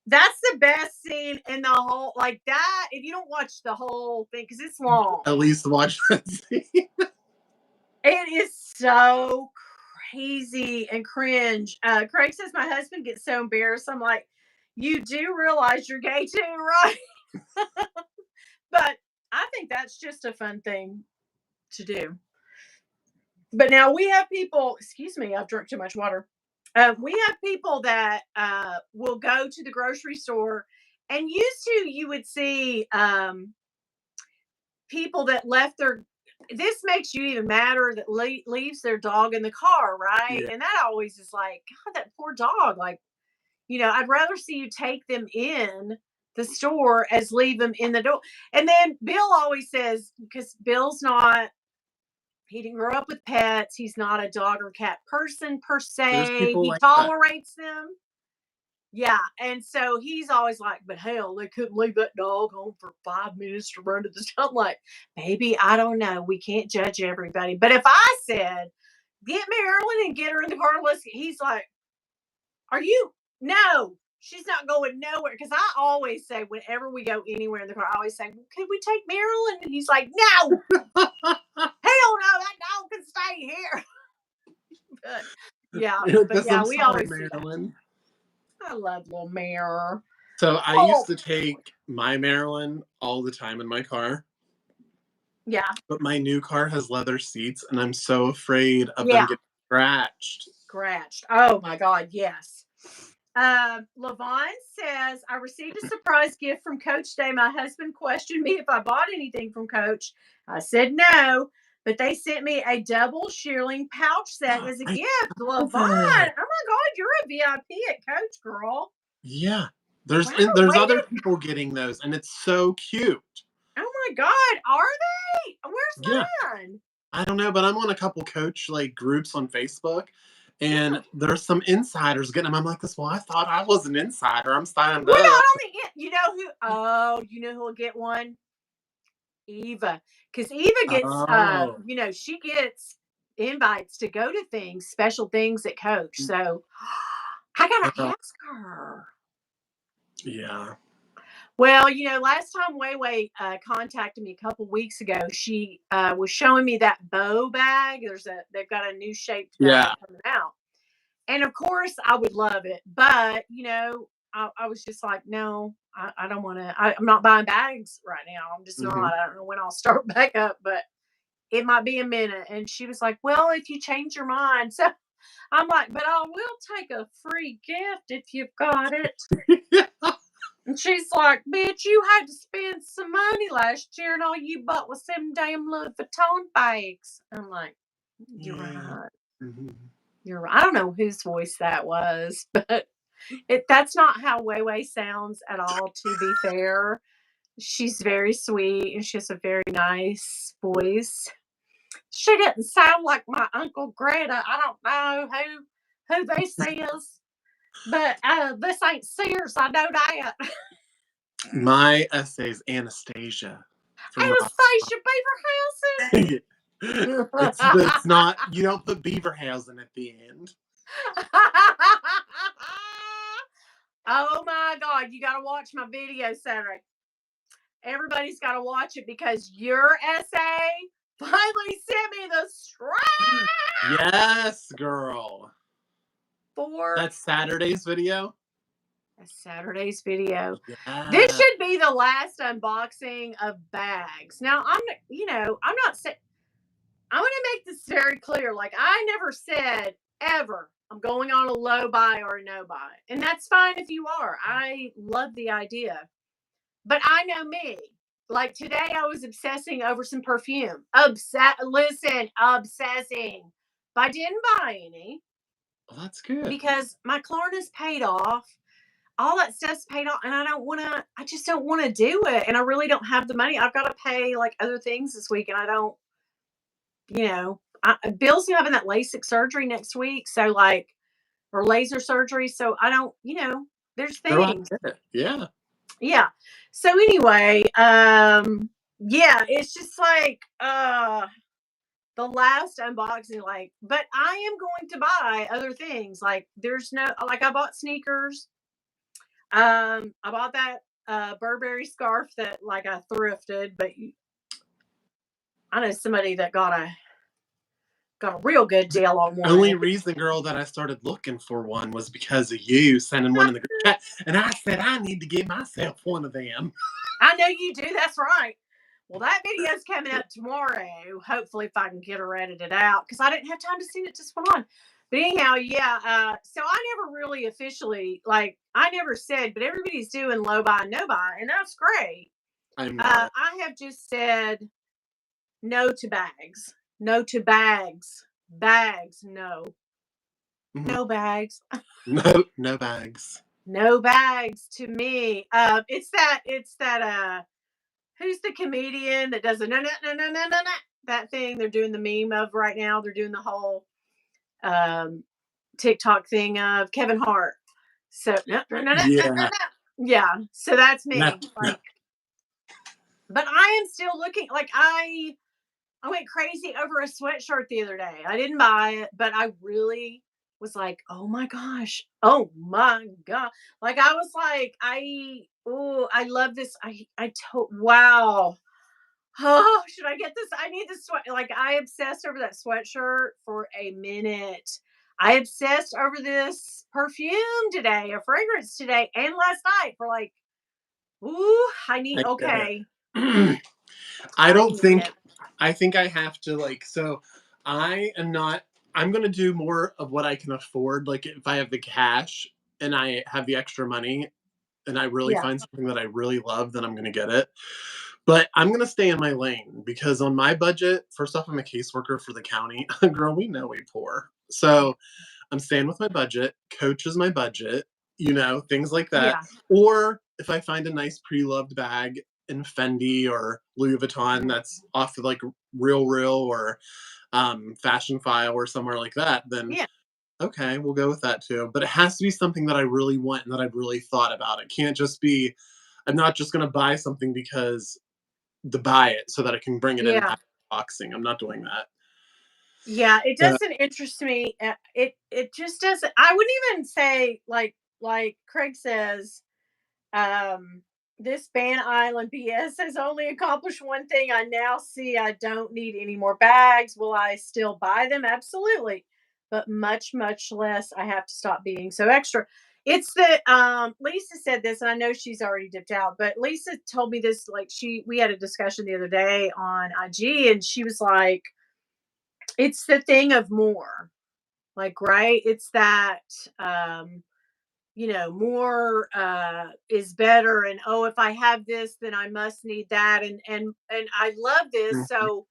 That's the best scene in the whole, that. If you don't watch the whole thing, because it's long. At least watch that scene. It is so crazy and cringe. Craig says, my husband gets so embarrassed. I'm like, you do realize you're gay too, right? But I think that's just a fun thing to do. But now we have people, excuse me, I've drunk too much water. We have people that will go to the grocery store, and you would see people that left this makes you even madder, that leaves their dog in the car, right? Yeah. And that always is like, God, that poor dog. I'd rather see you take them in the store as leave them in the door. And then Bill always says, because Bill's he didn't grow up with pets. He's not a dog or cat person per se. He tolerates them. Yeah. And so he's always like, but hell, they couldn't leave that dog home for 5 minutes to run to the store. I'm like, baby, I don't know. We can't judge everybody. But if I said, get Marilyn and get her in the car, he's like, no, she's not going nowhere. Because I always say, whenever we go anywhere in the car, I always say, well, could we take Marilyn? And he's like, no. Hell no, that dog can stay here. We always Marilyn. I love little Mare. So I used to take my Marilyn all the time in my car. Yeah. But my new car has leather seats, and I'm so afraid of them getting scratched. Oh my God, yes. Levon says, I received a surprise gift from Coach Day. My husband questioned me if I bought anything from Coach. I said no, but they sent me a double shearling pouch set as a gift. Levon, oh my God, you're a VIP at Coach, girl. Yeah, there's other people getting those, and it's so cute. Oh my God, are they? Where's mine? I don't know, but I'm on a couple Coach groups on Facebook. And there's some insiders getting them. I'm like, well, I thought I was an insider. I'm signed up. You know who? Oh, you know who will get one? Eva. Because Eva gets, she gets invites to go to special things at Coach. So I got to ask her. Yeah. Well, last time Way contacted me a couple weeks ago, she was showing me that bow bag. They've got a new shaped bag coming out. And of course I would love it. But, I was just like, no, I don't want to, I'm not buying bags right now. I'm just not, I don't know when I'll start back up, but it might be a minute. And she was like, well, if you change your mind. So I'm like, but I will take a free gift if you've got it. And she's like, bitch, you had to spend some money last year, and all you bought was them damn Louis Vuitton bags. I'm like, you're right. Mm-hmm. You're right. I don't know whose voice that was, but that's not how Wei sounds at all, to be fair. She's very sweet and she has a very nice voice. She didn't sound like my Uncle Greta. I don't know who this is, but this ain't Sears. I know that. My essay's Anastasia from Rock. Anastasia It's not, you don't put Beaverhausen at the end. Oh my God, you got to watch my video Saturday. Everybody's got to watch it because your essay finally sent me the strap Yes, girl. for That's Saturday's video? Saturday's video. Yeah. This should be the last unboxing of bags. Now, I'm not saying, I want to make this very clear. Like, I never said ever I'm going on a low buy or a no buy. And that's fine if you are. I love the idea. But I know me. Like today, I was obsessing over some perfume. Obsessing. But I didn't buy any. Well, that's good. Because my Klarna's paid off. All that stuff's paid off. And I just don't want to do it. And I really don't have the money. I've got to pay like other things this week. And I don't, Bill's having that LASIK surgery next week. So like, or laser surgery. So I don't, there's things. Yeah. Yeah. So anyway, yeah, it's just like the last unboxing, like, but I am going to buy other things. Like there's no, like I bought sneakers. I bought that Burberry scarf that like I thrifted, but I know somebody that got a real good deal on one. Only reason, girl, that I started looking for one was because of you sending one in the group chat, and I said I need to get myself one of them. I know you do. That's right. Well, that video is coming up tomorrow. Hopefully, if I can get her edited out, because I didn't have time to see it just went on. But anyhow, yeah. So I never really officially, like, I never said, but everybody's doing low buy and no buy, and that's great. I have just said no to bags. No to bags. Bags, no. Mm-hmm. No bags. No bags. No bags to me. It's that who's the comedian that does the no that thing they're doing the meme of right now? They're doing the whole TikTok thing of Kevin Hart. So yeah. So that's me. Like, but I am still looking. Like I went crazy over a sweatshirt the other day. I didn't buy it, but I really was like, oh my gosh. Oh my God. Like I was like, I love this. Wow. Oh, should I get this? I need this sweat. Like I obsessed over that sweatshirt for a minute. I obsessed over this perfume today, a fragrance today, and last night for like, okay. I think I have to like, so I'm going to do more of what I can afford. Like if I have the cash and I have the extra money and I really find something that I really love, then I'm going to get it. But I'm going to stay in my lane because on my budget, first off, I'm a caseworker for the county. Girl, we know we poor. So I'm staying with my budget. Coach is my budget, things like that. Yeah. Or if I find a nice pre-loved bag in Fendi or Louis Vuitton that's off of like Real or Fashion File or somewhere like that, then okay, we'll go with that too. But it has to be something that I really want and that I've really thought about. It can't just be, I'm not just going to buy something because to buy it so that I can bring it in boxing. I'm not doing that. Yeah, it doesn't interest me. It just doesn't. I wouldn't even say like Craig says, this Ban Island BS has only accomplished one thing. I now see I don't need any more bags. Will I still buy them? Absolutely. But much, much less. I have to stop being so extra. It's that Lisa said this, and I know she's already dipped out, but Lisa told me this, like we had a discussion the other day on IG, and she was like, it's the thing of more. Like, right? It's that more is better, and if I have this then I must need that, and I love this, so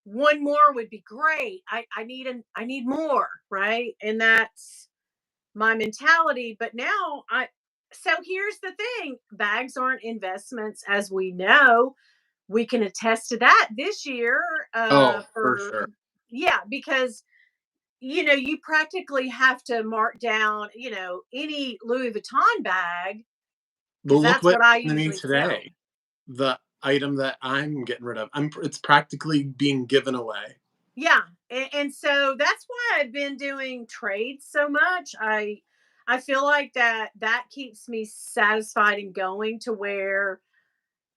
one more would be great. I need more, right? And that's my mentality. But now so here's the thing, bags aren't investments, as we know. We can attest to that this year. Oh, for For sure. Yeah, because you practically have to mark down, any Louis Vuitton bag, But because look that's what what I happened to me usually sell. today. The item that I'm getting rid of, it's practically being given away. Yeah, and so that's why I've been doing trades so much. I feel like that keeps me satisfied and going to where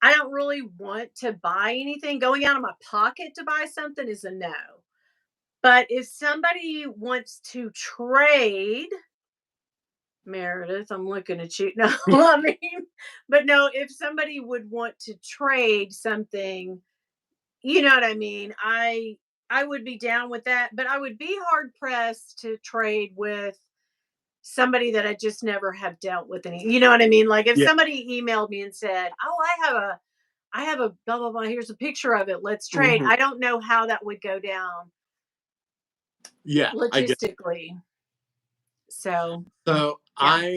I don't really want to buy anything. Going out of my pocket to buy something is a no. But if somebody wants to trade, Meredith, I'm looking at you. No, I mean, but no, if somebody would want to trade something, you know what I mean? I would be down with that, but I would be hard pressed to trade with somebody that I just never have dealt with any. You know what I mean? Like if Yeah. somebody emailed me and said, "Oh, I have a blah blah blah. Here's a picture of it. Let's trade." Mhm. I don't know how that would go down Yeah, I get. logistically. So, So yeah.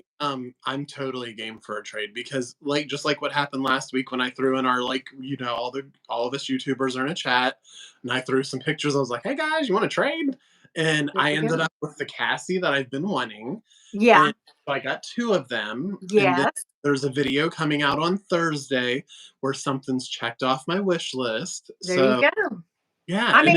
I'm totally game for a trade because like just like what happened last week when I threw in our like all of us YouTubers are in a chat and I threw some pictures. I was like, hey guys, you want to trade? And There I we ended go. up with the Cassie that I've been wanting. Yeah. And so I got two of them. And then Yes. there's a video coming out on Thursday where something's checked off my wish list. There you So go. yeah, I and mean,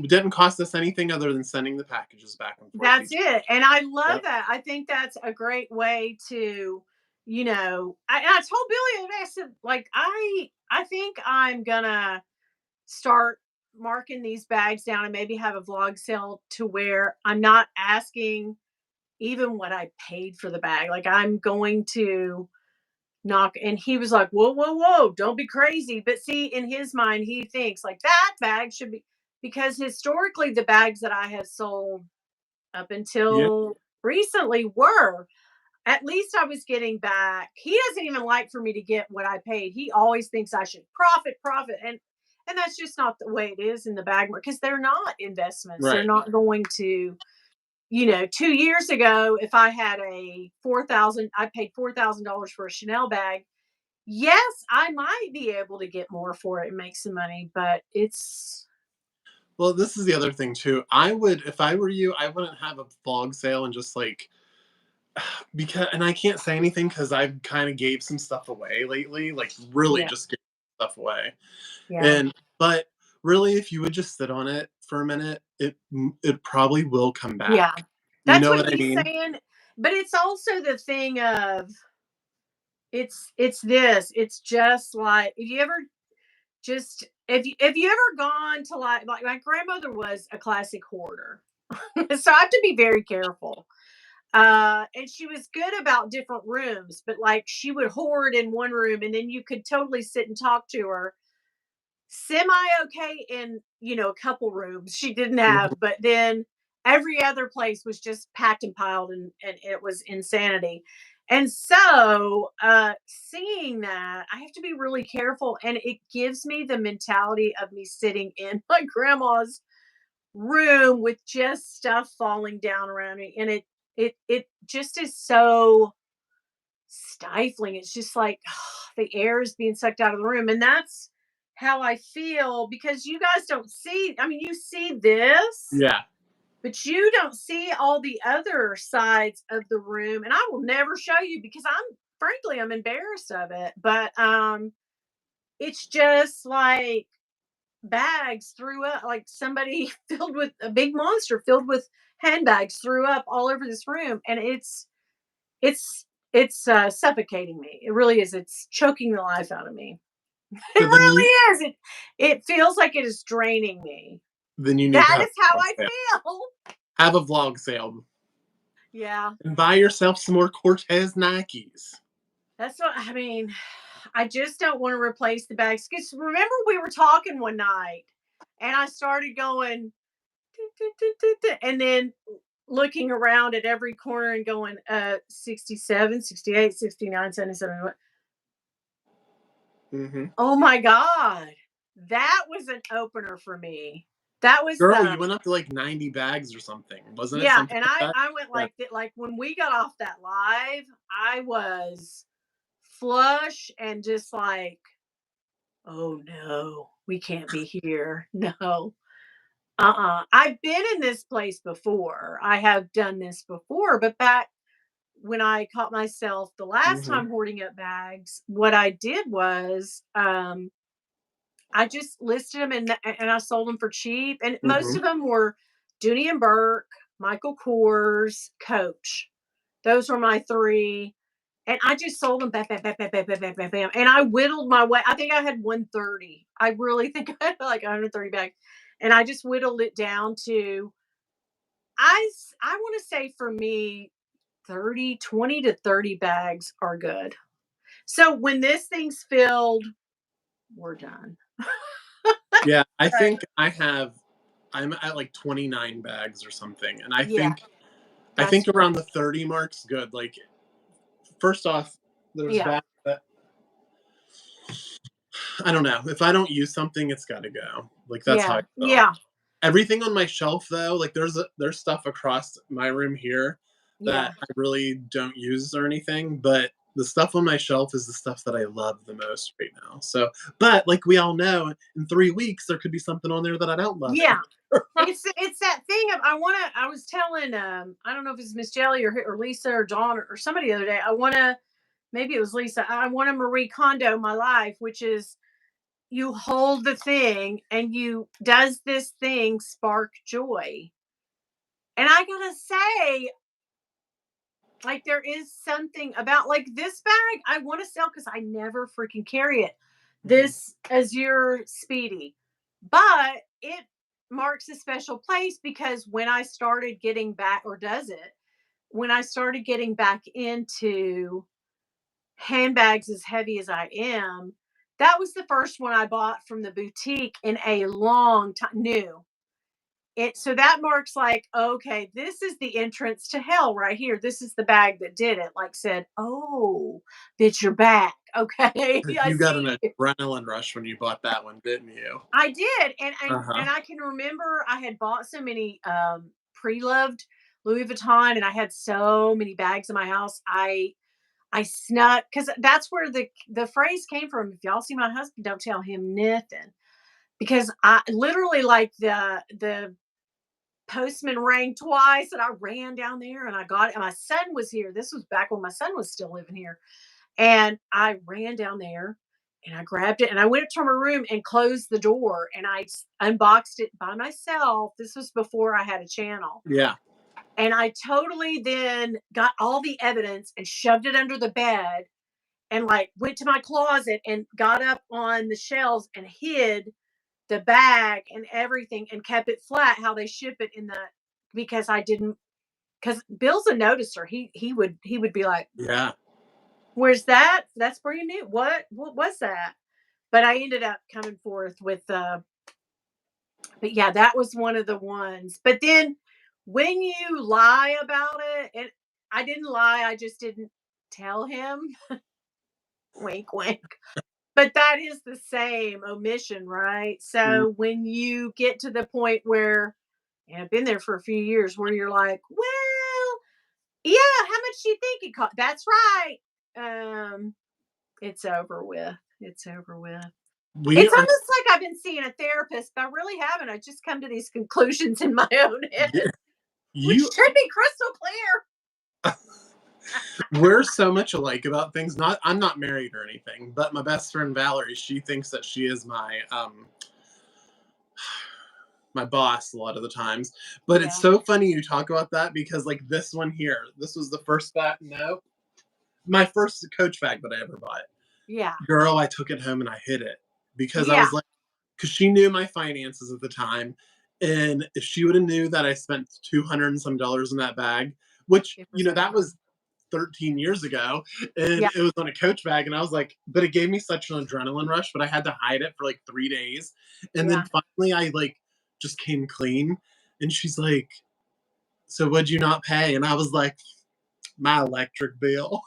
didn't cost us anything other than sending the packages back and forth that's each. it. And I love Yep. that. I think that's a great way to, I told Billy, and I said, like, I think I'm gonna start marking these bags down and maybe have a vlog sale to where I'm not asking even what I paid for the bag. Like I'm going to knock, and he was like, whoa, whoa, whoa, don't be crazy. But see, in his mind, he thinks like that bag should be, because historically the bags that I have sold up Yeah. until recently were, at least I was getting back. He doesn't even like for me to get what I paid. He always thinks I should profit, and that's just not the way it is in the bag market, because they're not investments. They're Right. not going to, 2 years ago, if I had a 4,000, I paid $4,000 for a Chanel bag. Yes, I might be able to get more for it and make some money, but it's, Well, this is the other thing too. I would, if I were you, I wouldn't have a vlog sale and just like because, and I can't say anything because I've kind of gave some stuff away lately, like really yeah, just gave stuff away. yeah. And but really, if you would just sit on it for a minute, it probably will come Yeah. back. You That's know what what I he's mean? saying. But it's also the thing of, it's just like, if you ever just if you ever gone to, like my grandmother was a classic hoarder. So I have to be very careful. And she was good about different rooms, but like she would hoard in one room and then you could totally sit and talk to her semi okay in, a couple rooms she didn't Mhm. have, but then every other place was just packed and piled, and it was insanity. And so seeing that, I have to be really careful, and it gives me the mentality of me sitting in my grandma's room with just stuff falling down around me, and it just is so stifling. It's just like the air is being sucked out of the room. And that's how I feel, because you guys don't see, I mean, you see this, Yeah. but you don't see all the other sides of the room. And I will never show you because I'm embarrassed of it. But it's just like bags threw up, like somebody filled with a big monster filled with handbags threw up all over this room. And it's suffocating me. It really is. It's choking the life out of me. It So really is. It feels like it is draining me. then you need to That have is how a vlog I sale. feel. Have a vlog sale Yeah, and buy yourself some more Cortez Nikes. that's what I mean. I just don't want to replace the bags. Because remember, we were talking one night, and I started going, "Toot, toot, toot, toot, toot," and then looking around at every corner and going, 67, 68, 69, 77. Hmm. Oh my God. that was an opener for me. That was Girl, you went up to like 90 bags or something. Wasn't it yeah, something and like that? I went Yeah. like when we got off that live, I was flush and just like, oh no, we can't be here. No. I've been in this place before. I have done this before, but back when I caught myself the last Mhm. time hoarding up bags, what I did was I just listed them and I sold them for cheap. And most Mhm. of them were Dooney and Burke, Michael Kors, Coach. Those were my three. And I just sold them bam, bam, bam, bam, bam, bam, bam, bam, bam. And I whittled my way. I think I had 130. I really think I had like 130 bags. And I just whittled it down to I want to say for me 20 to 30 bags are good. So when this thing's filled, we're done. Yeah, I Right. think I'm at like 29 bags or something. And Yeah, I that's think around the 30 mark's good. Like first off, there's yeah, bags that I don't know. If I don't use something, it's got to go. Like that's how I yeah, feel. yeah, Everything on my shelf though, like there's stuff across my room here yeah, that I really don't use or anything, but the stuff on my shelf is the stuff that I love the most right now. So, but like we all know, in 3 weeks there could be something on there that I don't love yeah. anymore. It's that thing of I was telling I don't know if it's Miss Jelly or Lisa or Dawn or somebody the other day. I wanna maybe it was Lisa. I want to Marie Kondo my life, which is you hold the thing and you does this thing spark joy. And I gotta say, like there is something about like this bag I want to sell because I never freaking carry it. Mhm. This Azure Speedy, but it marks a special place because when I started getting back, or does it? When I started getting back into handbags as heavy as I am, that was the first one I bought from the boutique in a long time. New it so that marks like, okay, this is the entrance to hell right here. This is the bag that did it. Like said, oh, bitch, you're back. Okay, I You got see an you. adrenaline rush when you bought that one, didn't you? I did, Uh-huh. and I can remember I had bought so many pre-loved Louis Vuitton, and I had so many bags in my house. I snuck because that's where the phrase came from. If y'all see my husband, don't tell him nothing. Because I literally like the postman rang twice and I ran down there and I got it. And my son was here. This was back when my son was still living here. And I ran down there and I grabbed it and I went up to my room and closed the door and unboxed it by myself. This was before I had a channel. Yeah. And I totally then got all the evidence and shoved it under the bed and like went to my closet and got up on the shelves and hid the bag and everything and kept it flat how they ship it in the because I didn't because Bill's a noticer. He would be like, Yeah. "Where's that? That's brand new. What was that?" But I ended up coming forth with but yeah, that was one of the ones. But then when you lie about it, and I didn't lie, I just didn't tell him. Wink, wink. But that is the same omission, right? Mm. So when you get to the point where, and I've been there for a few years, where you're like, well, yeah, how much do you think it cost? That's right. It's over with. It's over with. We It's are almost like I've been seeing a therapist, but I really haven't. I just come to these conclusions in my own yeah, head, which you should be crystal clear. we're so much alike about things. Not I'm not married or anything, but my best friend Valerie, she thinks that she is my boss a lot of the times. But it's Yeah. so funny you talk about that because like this one here, this was the first bag. No, my first Coach bag that I ever bought. Yeah. Girl, I took it home and I hid it because I Yeah. was like, because she knew my finances at the time, and if she would have knew that I spent 200 and some dollars in that bag, which It was that over. was 13 years ago, and Yeah. it was on a Coach bag, and I was like, but it gave me such an adrenaline rush, but I had to hide it for like 3 days, and then Yeah. finally I like just came clean, and she's like, so what'd you not pay? And I was like, my electric bill.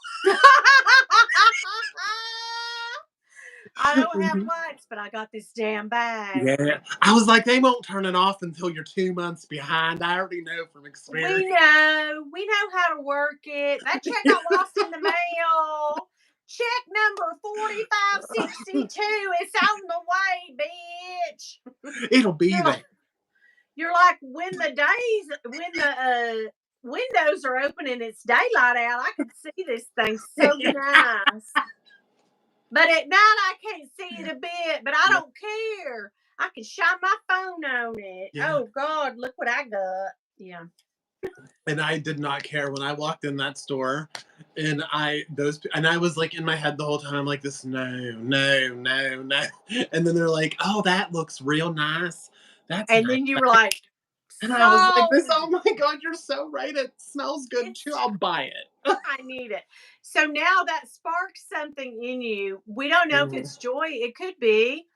I don't have Mhm. lights, but I got this damn bag. Yeah. I was like, they won't turn it off until you're 2 months behind. I already know from experience. We know how to work it. That check got lost in the mail. Check number 4562. It's on the way, bitch. It'll be You're there. like, you're like when the windows are open and it's daylight out, I can see this thing so nice. But at night I can't see it a bit, but I Yeah. don't care. I can shine my phone on it. Yeah. Oh God, look what I got. Yeah. And I did not care when I walked in that store, and I was like in my head the whole time, like this, no, no, no, no. And then they're like, oh, that looks real nice. That's And nice. then you were like, And I was like, this, sold. oh my God, you're so right. It smells good too. It's I'll buy it. I need it. So now that sparks something in you. We don't know if Mhm. it's joy. It could be,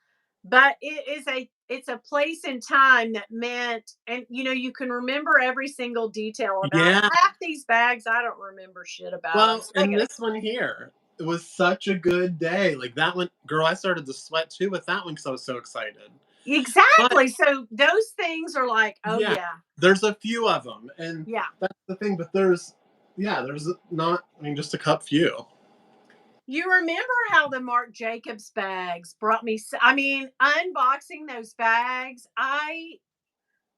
but it's a place and time that meant, and you can remember every single detail about it. Yeah. Half these bags I don't remember shit about them. Well, So I and gotta this one here, it was such a good day. Like that one, girl, I started to sweat too with that one because I was so excited. But exactly. So those things are like, oh yeah, yeah, there's a few of them, and yeah. that's the thing. But there's not. I mean, just a few. You remember how the Marc Jacobs bags brought me? I mean, unboxing those bags, I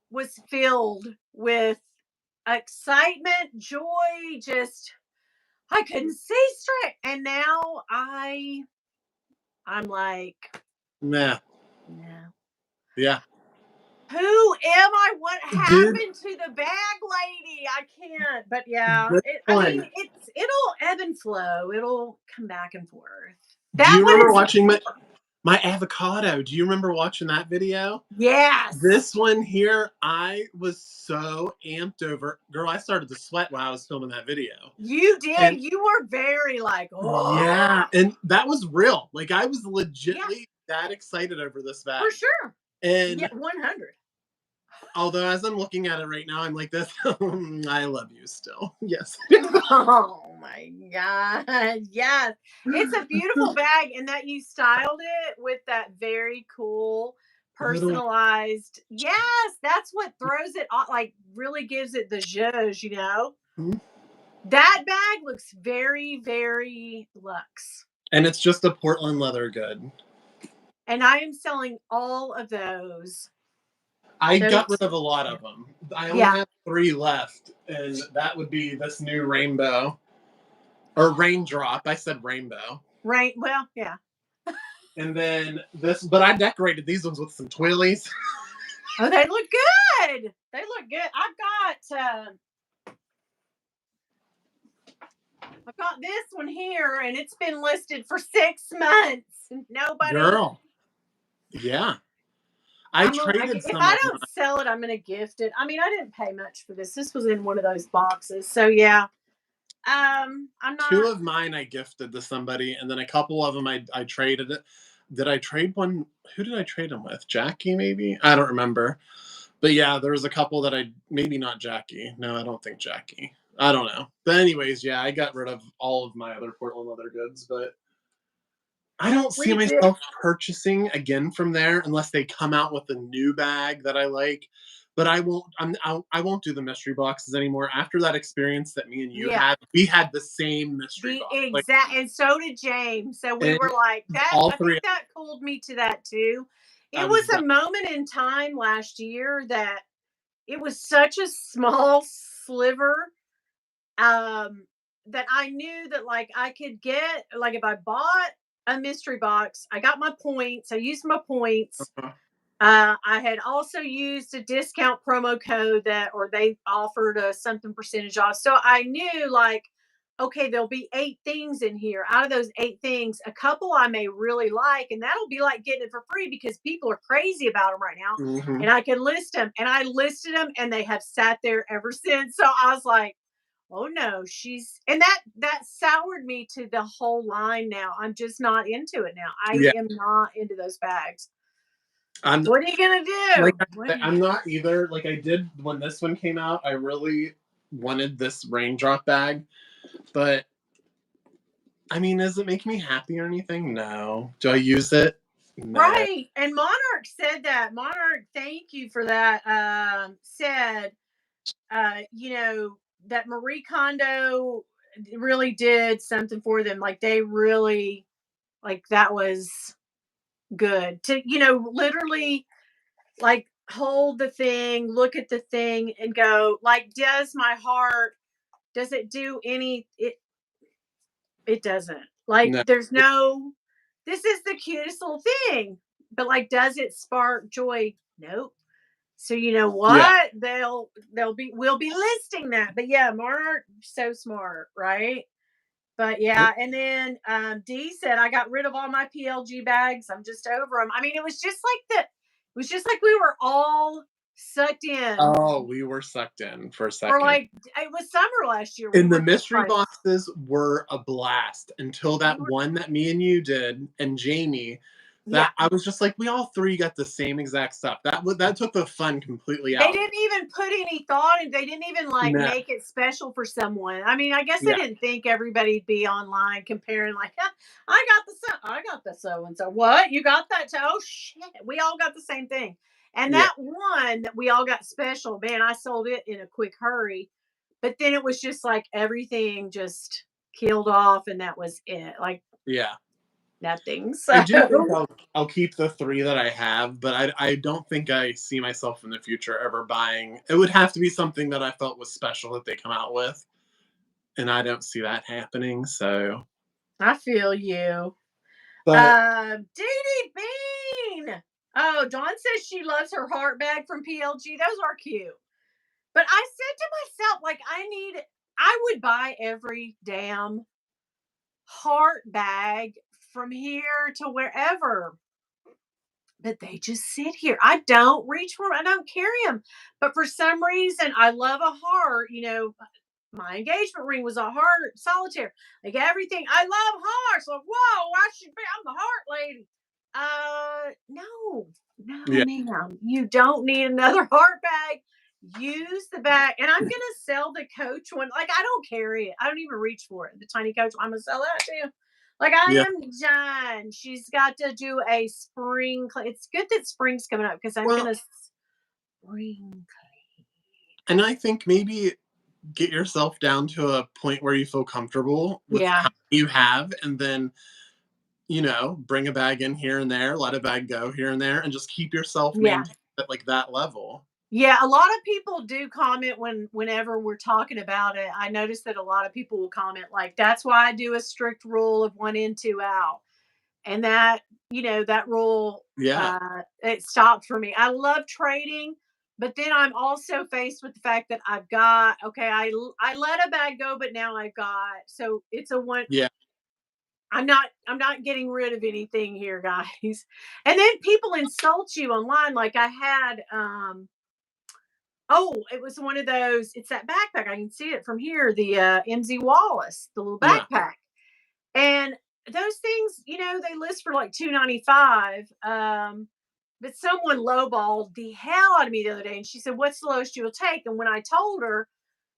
was filled with excitement, joy, just I couldn't see straight. And now I'm like, Nah, no. yeah. Who am I? What Did happened to the bag lady? I can't. But yeah, this I mean, one? it'll ebb and flow. It'll come back and forth. Do That you one remember is watching my avocado? Do you remember watching that video? yes. This one here, I was so amped over. Girl, I started to sweat while I was filming that video. You did. And You were very like, yeah, oh and that was real. Like I was yeah, legitly that excited over this for bag. sure. Yeah, And 100. although as I'm looking at it right now, I'm like this. I love you still. Yes. Oh my God. Yes. It's a beautiful bag, and that you styled it with that very cool Little. personalized. Yes, that's what throws it on, like really gives it the zhuzh. That bag looks very, very luxe. And it's just a Portland leather good. And I am selling all of those. I Those got rid of a lot of them. I only yeah. have 3 left, and that would be this new rainbow or raindrop. I said rainbow. Right. Well, yeah. And then this, but I decorated these ones with some twillies. Oh, they look good. They look good. I've got this one here, and it's been listed for 6 months. Nobody. Girl, yeah. I traded If some I of don't sell it, I'm gonna gift it. I mean, I didn't pay much for this. This was in one of those boxes, so yeah. I'm 2 not. of mine I gifted to somebody, and then a couple of them I traded it. Did I trade one? Who did I trade them with? Jackie, maybe? I don't remember. But yeah, there was a couple that maybe not Jackie. No, I don't think Jackie. I don't know. But anyways, yeah, I got rid of all of my other Portland leather goods, but I don't see We did. myself purchasing again from there unless they come out with a new bag that I like. But I won't. I won't do the mystery boxes anymore. After that experience that me and you Yeah. had, we had the same mystery The box. Like, exact, and so did James. So we and were like that. all I three. think that cooled me to that too. I It was was a done. moment in time last year that it was such a small sliver, that I knew that like I could get, like if I bought a mystery box, I got my points. I used my points. Uh-huh. I had also used a discount promo code or they offered a something percentage off. So I knew like, okay, there'll be 8 things in here. Out of those 8 things, a couple I may really like, and that'll be like getting it for free because people are crazy about them right now. Mhm. And I can list them, and I listed them, and they have sat there ever since. So I was like, oh no, and that soured me to the whole line. Now I'm just not into it. Now I Yeah, am not into those bags. I'm What are you gonna like do? I'm not either. Like I did when this one came out. I really wanted this raindrop bag, but I mean, does it make me happy or anything? No. Do I use it? No. Right. And Monarch said that. Monarch, thank you for that. Said, that Marie Kondo really did something for them. Like they really, like that was good to, literally like hold the thing, look at the thing and go like, does it do it doesn't. Like No. there's no, this is the cutest little thing. But like, does it spark joy? Nope. So you know Yeah. what? We'll be listing that. But yeah, Mark, so smart, right? But yeah, and then D said I got rid of all my PLG bags. I'm just over them. I mean, it was just like we were all sucked in Oh, we were sucked in for a for second. like it was summer last year. We And the were just mystery like boxes were a blast until we that were, one that me and you did and Jamie. yeah. That I was just like, we all three got the same exact stuff. That took the fun completely They out of it. didn't even put any thought and they didn't even like No. make it special for someone. I mean, I guess they Yeah. didn't think everybody'd be online comparing like, I got the so and so. What? You got that too? Oh shit. We all got the same thing. And Yeah. that one that we all got special, man, I sold it in a quick hurry. But then it was just like everything just killed off and that was it. Like Yeah. nothing. I So do think I'll keep the three that I have, but I don't think I see myself in the future ever buying. It would have to be something that I felt was special that they come out with, and I don't see that happening. So, I feel you. but Dee Dee Bean. Oh, Dawn says she loves her heart bag from PLG. Those are cute. But I said to myself, like, I would buy every damn heart bag from here to wherever. But they just sit here. I don't reach for them. I don't carry them. But for some reason, I love a heart. My engagement ring was a heart solitaire. Like everything. I love hearts. Like, whoa, I should be. I'm the heart lady. No, no, yeah, ma'am. You don't need another heart bag. Use the bag. And I'm gonna sell the Coach one. Like, I don't carry it. I don't even reach for it. The tiny Coach. I'm gonna sell that too. Like I yeah. am done. She's got to do a spring. It's good that spring's coming up because I'm Well, gonna spring. and I think maybe get yourself down to a point where you feel comfortable with Yeah, how you have, and then bring a bag in here and there, let a bag go here and there, and just keep yourself yeah. maintained at like that level. Yeah, a lot of people do comment whenever we're talking about it. I noticed that a lot of people will comment like, "That's why I do a strict rule of 1 in, 2 out." And that rule, Yeah, it stopped for me. I love trading, but then I'm also faced with the fact that I've got, okay, I let a bag go, but now I've got, so it's a one. yeah, I'm not getting rid of anything here, guys. And then people insult you online. Like I had, oh, it was one of those. It's that backpack. I can see it from here. The MZ Wallace, the little yeah. backpack, and those things, they list for like $295. But someone lowballed the hell out of me the other day, and she said, "What's the lowest you will take?" And when I told her,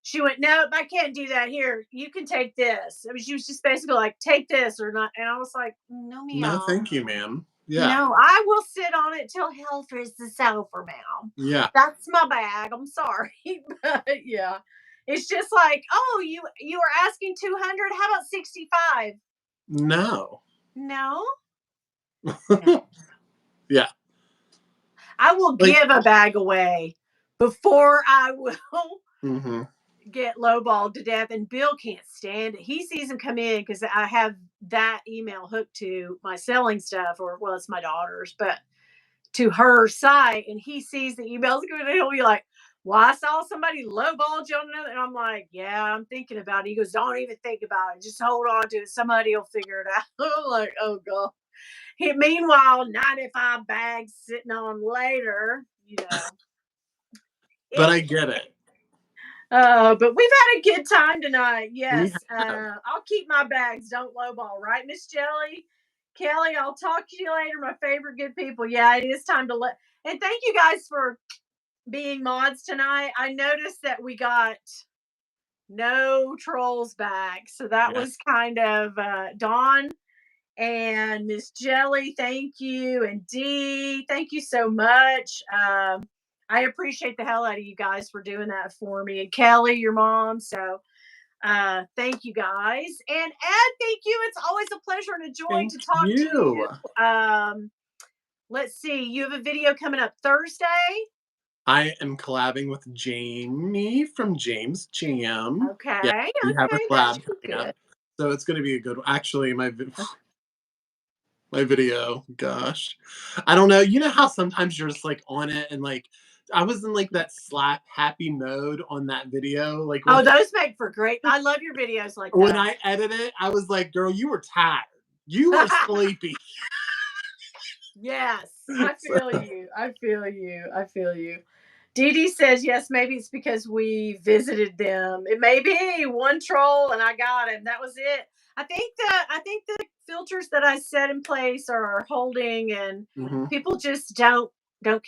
she went, "Nope, I can't do that. Here, you can take this." I mean, she was just basically like, "Take this or not," and I was like, "No, No, ma'am. thank you, ma'am. Yeah, No, I will sit on it till hell freezes the sofa, ma'am. yeah. That's my bag. I'm sorry." But yeah. It's just like, "Oh, you are asking 200. How about 65?" No. No. No. Yeah. I will Like, give a bag away before I will hmm get lowballed to death. And Bill can't stand it. He sees them come in because I have that email hooked to my selling stuff, or well, it's my daughter's, but to her site, and he sees the emails coming in. He'll be like, "Well, I saw somebody lowballed you on another," and I'm like, "Yeah, I'm thinking about it." He goes, "Don't even think about it. Just hold on to it. Somebody will figure it out." I'm like, "Oh god." Meanwhile, 95 bags sitting on later. but I get it. But we've had a good time tonight. We Yes. have. I'll keep my bags. Don't lowball, right, Miss Jelly? Kelly, I'll talk to you later. My favorite good people. Yeah, it is time to let. And thank you guys for being mods tonight. I noticed that we got No trolls back. So that Yeah. was kind of Dawn and Miss Jelly. Thank you. And Dee, thank you so much. I appreciate the hell out of you guys for doing that for me. And Kelly, your mom. So thank you guys. And Ed, thank you. It's always a pleasure and a joy Thank to talk to you. you. Let's see. You have a video coming up Thursday. I am collabing with Jamie from James Jam. Okay. Yeah, we have a Okay. That collab should be coming good. up. So it's gonna be a good one. Actually, my video, gosh. I don't know. You know how sometimes you're just like on it and like I was in like that slap happy mode on that video. Like Oh, those make for great. I love your videos like when that. I edited it, I was like, girl, you were tired. You were sleepy. Yes, I So, feel you. I feel you. I feel you. Dee Dee says yes. Maybe it's because we visited them. It may be one troll and I got him. That was it. I think the filters that I set in place are holding, and mhm. people just don't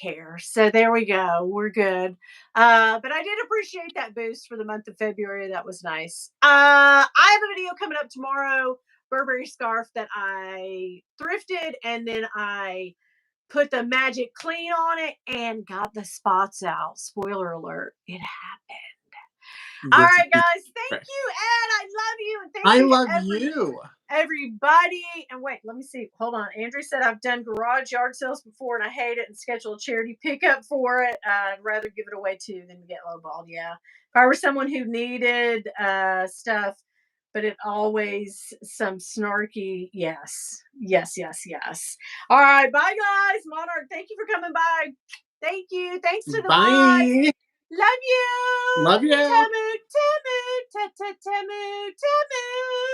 care. So there we go. We're good. But I did appreciate that boost for the month of February. That was nice. I have a video coming up tomorrow. Burberry scarf that I thrifted, and then I put the magic clean on it and got the spots out. Spoiler alert, it happened. All This right, is guys. Thank great. you, Ed. I love you. And thank I you to love you. everybody. And wait, let me see. Hold on. Andrew said I've done garage yard sales before and I hate it and schedule a charity pickup for it. I'd rather give it away too than get lowballed. Yeah. If I were someone who needed stuff, but it always some snarky. Yes. Yes, yes, yes. All right. Bye, guys. Monarch, thank you for coming by. Thank you. Thanks to the mods. Bye. Love you. Love you. Tamu, Tamu, ta ta Tamu, Tamu.